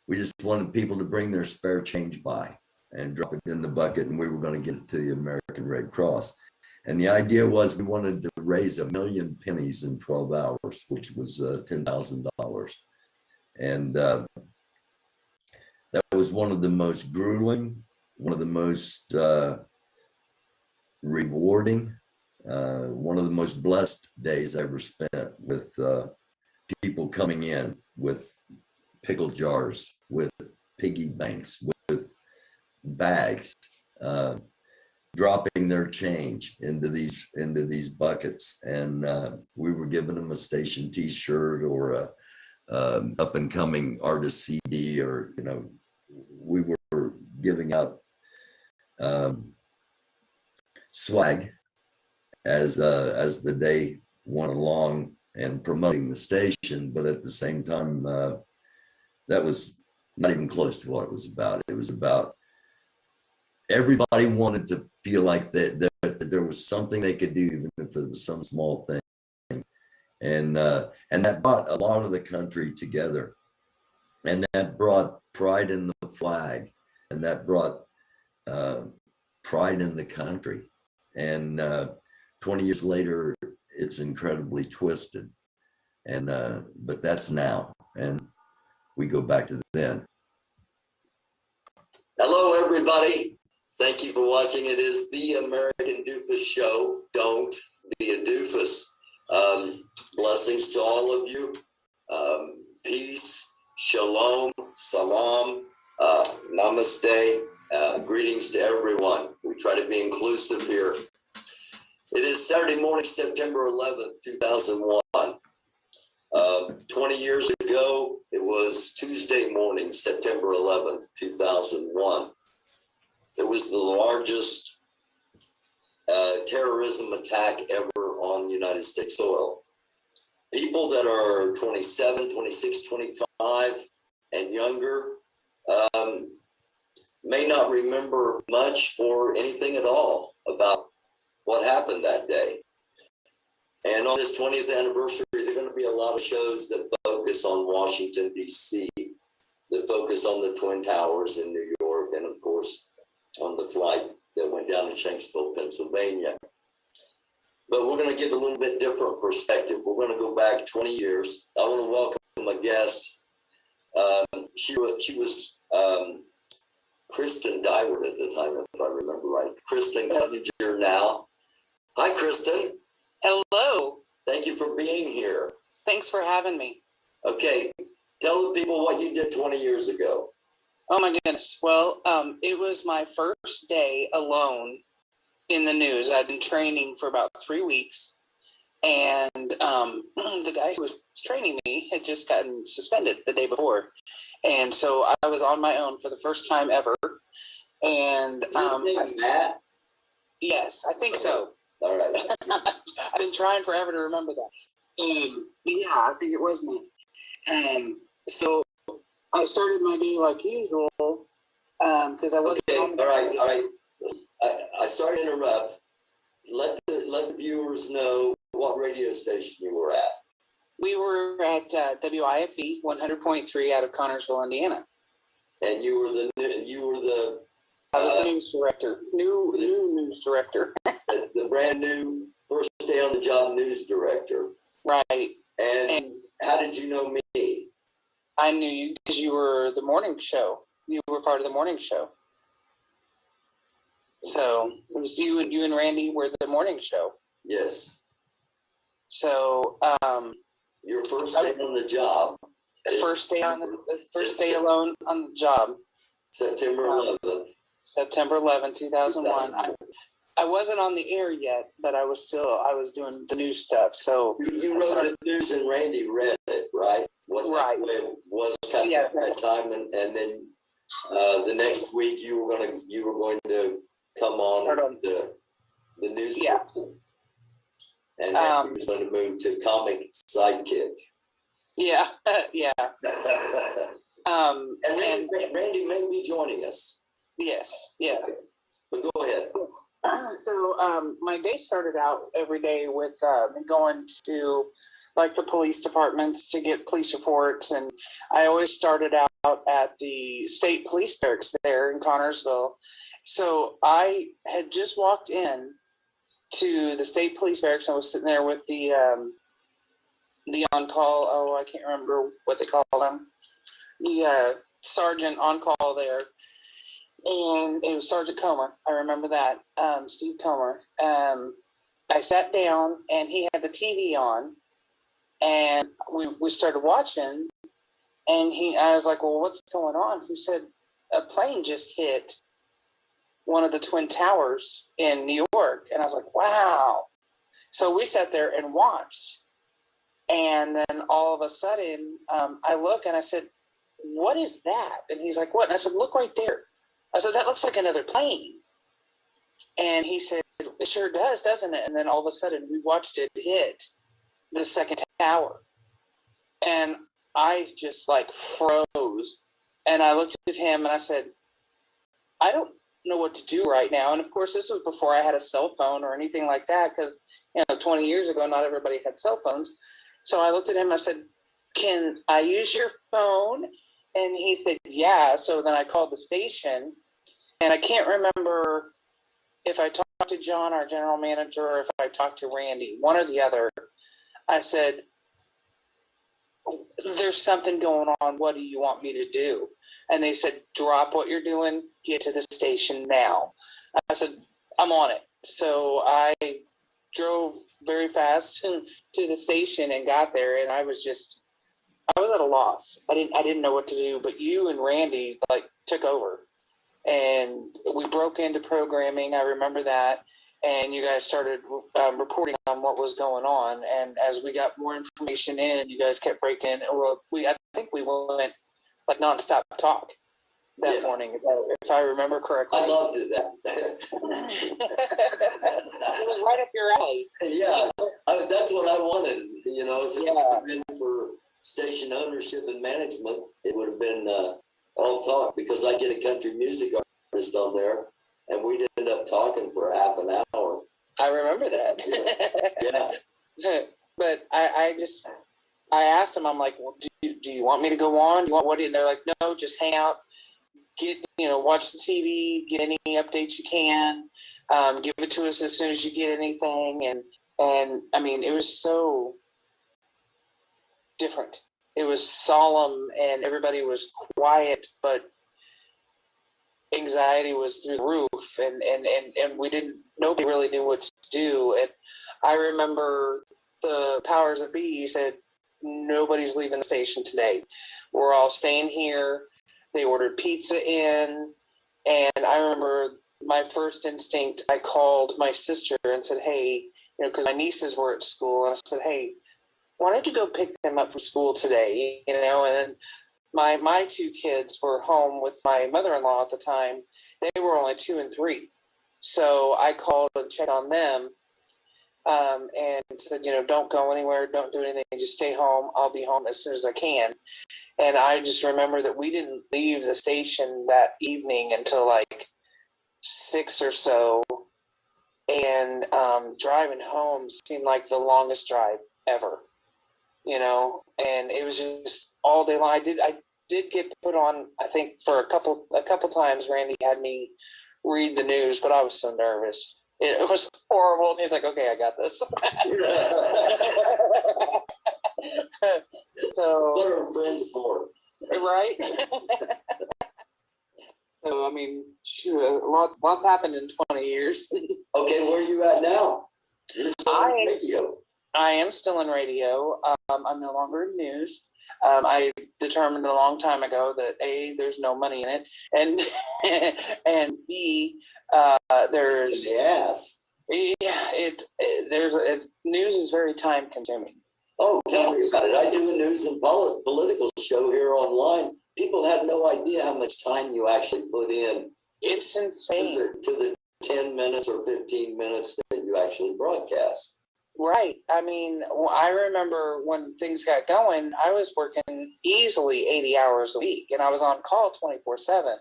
we just wanted people to bring their spare change by and drop it in the bucket, and we were going to get it to the American Red Cross. And the idea was we wanted to raise 1 million pennies in 12 hours, which was $10,000. And that was one of the most grueling, one of the most rewarding, one of the most blessed days I ever spent, with people coming in with pickle jars, with piggy banks, with bags, dropping their change into these buckets. And we were giving them a station t-shirt or a up and coming artist CD, or we were giving out swag as the day went along, and promoting the station. But at the same time, that was not even close to what it was about. It was about everybody wanted to feel like that there was something they could do, even if it was some small thing. And that brought a lot of the country together, and that brought pride in the flag, and that brought pride in the country. And 20 years later, it's incredibly twisted. And but that's now, and we go back to then. Hello, everybody. Thank you for watching. It is the American Doofus Show. Don't be a doofus. Blessings to all of you. Peace, shalom, salam, namaste. Greetings to everyone. We try to be inclusive here. It is Saturday morning, September 11th, 2001. 20 years ago, it was Tuesday morning, September 11th, 2001. It was the largest terrorism attack ever on United States soil. People that are 27, 26, 25 and younger may not remember much or anything at all about what happened that day. And on this 20th anniversary, there are going to be a lot of shows that focus on Washington, D.C., that focus on the Twin Towers in New York, and of course, on the flight that went down in Shanksville, Pennsylvania. But we're going to give a little bit different perspective. We're going to go back 20 years. I want to welcome a guest. She was Kristen Dyward at the time, if I remember right. Kristen coming here now. Hi, Kristen. Hello. Thank you for being here. Thanks for having me. Okay, tell the people what you did 20 years ago. Oh my goodness. Well, it was my first day alone in the news. I'd been training for about 3 weeks, and the guy who was training me had just gotten suspended the day before. And so I was on my own for the first time ever. And Matt? Yes, I think so. All right. I've been trying forever to remember that. Yeah, I think it was me. So I started my day like usual because I wasn't. Okay. All right. I sorry to interrupt. Let the viewers know what radio station you were at. We were at WIFE 100.3 out of Connersville, Indiana. And you were the I was the news director, new news director. The brand new first day on the job news director. Right. And how did you know me? I knew you because you were the morning show. You were part of the morning show. So it was you and Randy were the morning show. Yes. So your first day on the job. The first day alone on the job. September 11th. September 11th, 2001. I wasn't on the air yet, but I was doing the news stuff. So you wrote the news and Randy read it, right? Right. It was kind of at that time, and then the next week you were going to come on the news. Yeah. And he was going to move to comic sidekick. Yeah, yeah. And Randy may be joining us. Yes, yeah. Okay. But go ahead. So my day started out every day with going to like the police departments to get police reports, and I always started out at the state police barracks there in Connorsville. So I had just walked in to the state police barracks. I was sitting there with the on-call, I can't remember what they call him, the sergeant on call there, and it was Sergeant Comer. I remember that, Steve Comer. I sat down, and he had the TV on, and we started watching, and I was like, well, what's going on? He said, a plane just hit one of the Twin Towers in New York, and I was like, wow. So we sat there and watched. And then all of a sudden, I look and I said, what is that? And he's like, what? And I said, look right there. I said, that looks like another plane. And he said, it sure does, doesn't it? And then all of a sudden, we watched it hit the second tower. And I just like froze. And I looked at him and I said, I don't know what to do right now. And of course, this was before I had a cell phone or anything like that, because 20 years ago, not everybody had cell phones. So I looked at him, I said, can I use your phone? And he said, yeah. So then I called the station, and I can't remember if I talked to John, our general manager, or if I talked to Randy, one or the other. I said, there's something going on. What do you want me to do? And they said, drop what you're doing, get to the station now. I said, I'm on it. So I drove very fast to the station and got there, and I was at a loss. I didn't know what to do, but you and Randy took over, and we broke into programming. I remember that, and you guys started reporting on what was going on. And as we got more information in, you guys kept breaking. I think we went nonstop talk that morning, if I remember correctly. I loved it. It was right up your alley. Yeah, that's what I wanted. If it had been for station ownership and management, it would have been all talk, because I get a country music artist on there, and we'd end up talking for half an hour. I remember that. Yeah. But I asked them, I'm like, well, do you want me to go on? And they're like, no, just hang out, watch the TV, get any updates you can, give it to us as soon as you get anything. And I mean, it was so different. It was solemn, and everybody was quiet, but anxiety was through the roof, and nobody really knew what to do. And I remember the powers that be said, nobody's leaving the station today. We're all staying here. They ordered pizza in, and I remember my first instinct, I called my sister and said, hey, because my nieces were at school, and I said, hey, why don't you go pick them up from school today? And then my two kids were home with my mother-in-law at the time. They were only 2 and 3. So I called and checked on them, and said, don't go anywhere, don't do anything, just stay home. I'll be home as soon as I can. And I just remember that we didn't leave the station that evening until 6 or so. And driving home seemed like the longest drive ever, and it was just all day long. did get put on, I think, for a couple times. Randy had me read the news, but I was so nervous. It was horrible. And he's like, "Okay, I got this." So what are friends for? Right? So I mean, shoot, lots happened in 20 years. Okay, where are you at now? You're still in radio. I am still in radio. I'm no longer in news. I determined a long time ago that A, there's no money in it, and B, there's yes. Yeah, news is very time consuming. Oh, tell me about it. I do a news and political show here online. People have no idea how much time you actually put in. It's insane. To the 10 minutes or 15 minutes that you actually broadcast. Right. I mean, I remember when things got going, I was working easily 80 hours a week, and I was on call 24/7.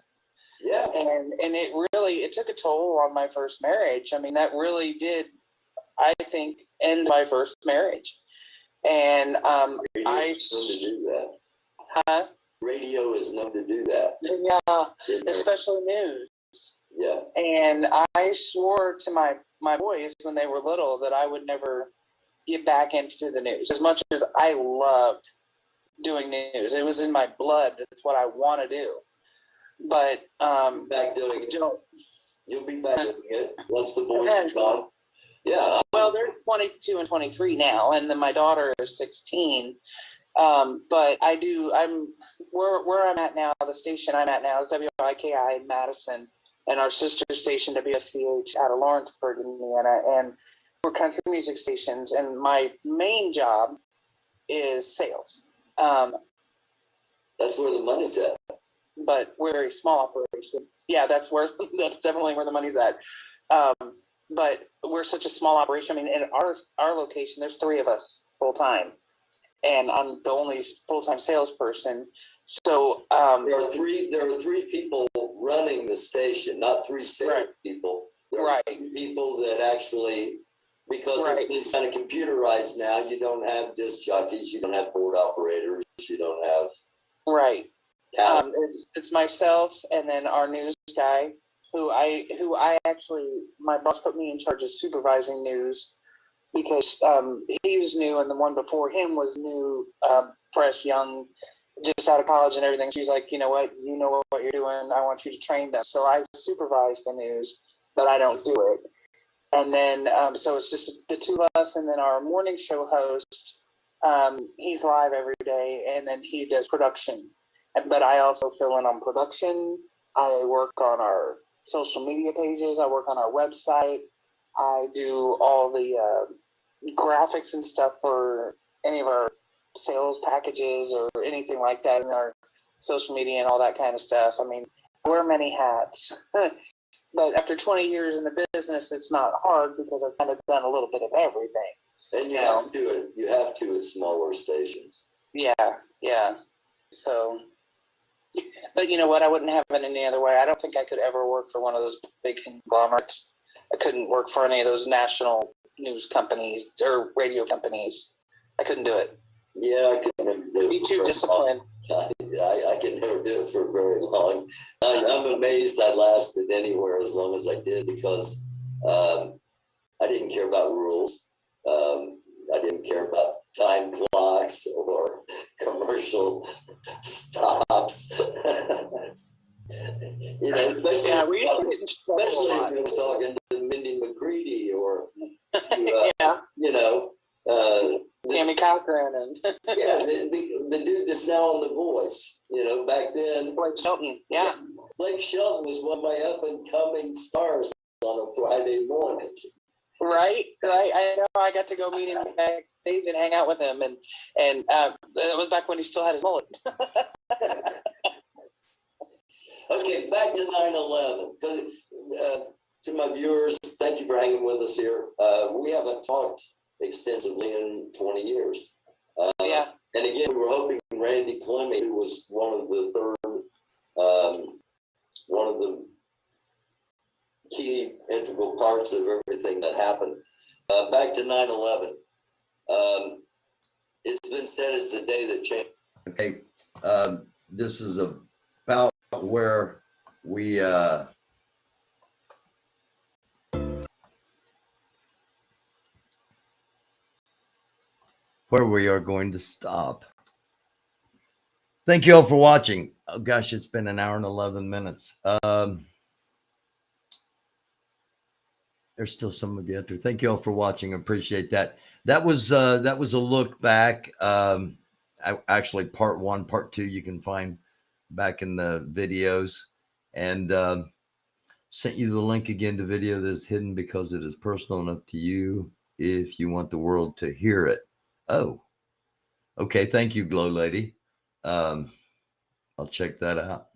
Yeah. And it took a toll on my first marriage. I mean, that really did, I think, end my first marriage. And I known to do that. Huh? Radio is known to do that. Yeah, especially news. Yeah. And I swore to my boys when they were little that I would never get back into the news. As much as I loved doing news, it was in my blood. That's what I want to do. But back doing it. You'll be back doing it once the boys are gone. Yeah. Well, they're 22 and 23 now, and then my daughter is 16. But where I'm at now, the station I'm at now is WIKI in Madison, and our sister station WSCH out of Lawrenceburg, Indiana, and we're country music stations. And my main job is sales. That's where the money's at. But we're a very small operation. Yeah, that's definitely where the money's at. But we're such a small operation. I mean, in our location, there's 3 of us full time, and I'm the only full time salesperson. So there are three people running the station, not 3 sales people. There are 3 people that actually, because it's kind of computerized now, you don't have disc jockeys, you don't have board operators, you don't have it's myself and then our news guy, who I actually, my boss put me in charge of supervising news because he was new and the one before him was new, fresh, young, just out of college and everything. She's like, you know what you're doing. I want you to train them. So I supervise the news, but I don't do it. And then, so it's just the 2 of us, and then our morning show host, he's live every day, and then he does production. But I also fill in on production. I work on our social media pages. I work on our website. I do all the graphics and stuff for any of our sales packages or anything like that in our social media and all that kind of stuff. I mean, I wear many hats. But after 20 years in the business, it's not hard because I've kind of done a little bit of everything. And you have to do it. You have to at smaller stations. Yeah. So, but you know what? I wouldn't have it any other way. I don't think I could ever work for one of those big conglomerates. I couldn't work for any of those national news companies or radio companies. I couldn't do it. Yeah, I could never do it. Be too disciplined. I can never do it for very long. I'm amazed I lasted anywhere as long as I did because I didn't care about rules. I didn't care about time clocks or commercial stops. Especially especially if I was talking to Mindy McCready or Tammy Cochran and the dude that's now on The Voice. Back then, Blake Shelton. Yeah, Blake Shelton was one of my up and coming stars on a Friday morning. Right. I know. I got to go meet him backstage and hang out with him, and that was back when he still had his mullet. Okay, back to 9/11. To my viewers, thank you for hanging with us here. We haven't talked extensively in 20 years. And again, we were hoping Randy Clemmy, who was one of the key integral parts of everything that happened. Back to 9/11. It's been said it's the day that changed. Okay. this is about where we are going to stop. Thank you all for watching. Oh gosh, it's been an hour and 11 minutes. There's still some of you out there. Thank you all for watching. I appreciate that. That was a look back. Actually, part 1, part 2 you can find back in the videos, and sent you the link again to video that is hidden because it is personal enough to you if you want the world to hear it. Oh, okay. Thank you, Glow Lady. I'll check that out.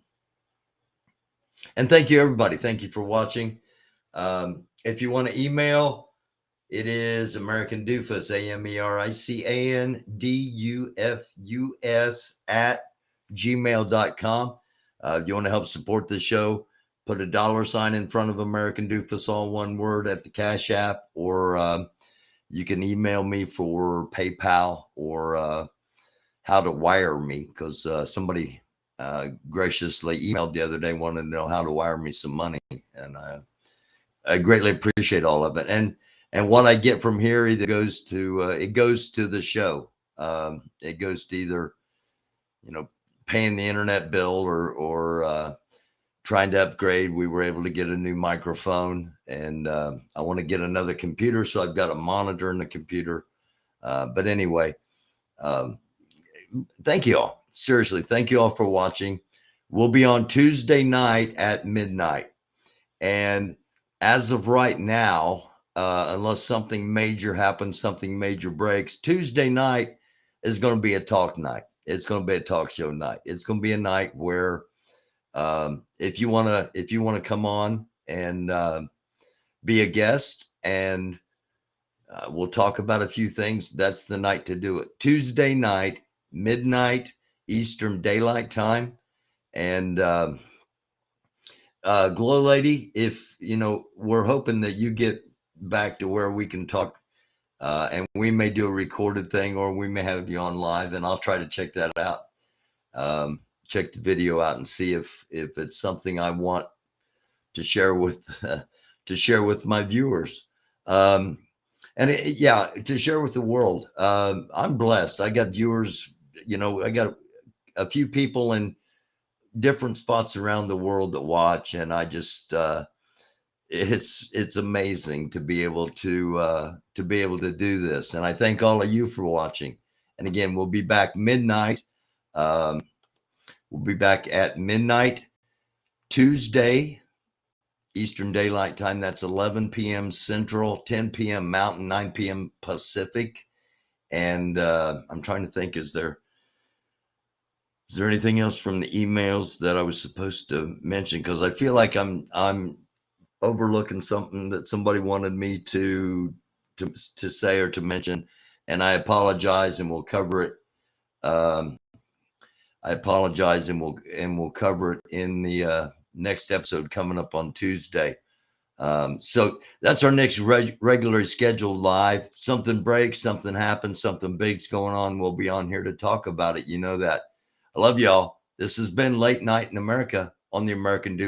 And thank you, everybody. Thank you for watching. If you want to email, it is americandufus, AMERICANDUFUS @gmail.com. If you want to help support the show, put a $sign in front of American Doofus, all one word, at the Cash App, or you can email me for PayPal or how to wire me, because somebody graciously emailed the other day, wanted to know how to wire me some money, and I greatly appreciate all of it. And what I get from here either goes to it goes to the show. It goes to either, paying the internet bill or trying to upgrade. We were able to get a new microphone, and I want to get another computer, so I've got a monitor in the computer. But anyway, thank you all. Seriously, thank you all for watching. We'll be on Tuesday night at midnight. And as of right now, unless something major happens, something major breaks, Tuesday night is going to be a talk night. It's going to be a talk show night. It's going to be a night where if you want to come on and be a guest, and we'll talk about a few things, that's the night to do it. Tuesday night, midnight Eastern Daylight Time. And Glow Lady, if we're hoping that you get back to where we can talk, and we may do a recorded thing, or we may have you on live, and I'll try to check that out. Check the video out and see if it's something I want to share with my viewers, and to share with the world. I'm blessed. I got viewers. I got a few people in different spots around the world that watch, and I just it's amazing to be able to do this. And I thank all of you for watching. And again, we'll be back midnight. We'll be back at midnight Tuesday Eastern Daylight Time. That's 11 p.m. Central, 10 p.m. Mountain, 9 p.m. Pacific. And I'm trying to think, is there anything else from the emails that I was supposed to mention? Because I feel like I'm overlooking something that somebody wanted me to say or to mention, and I apologize, and we'll cover it. I apologize, and we'll cover it in the next episode coming up on Tuesday. So that's our next regularly scheduled live. Something breaks, something happens, something big's going on, we'll be on here to talk about it. You know that. I love y'all. This has been Late Night in America on the American Dude.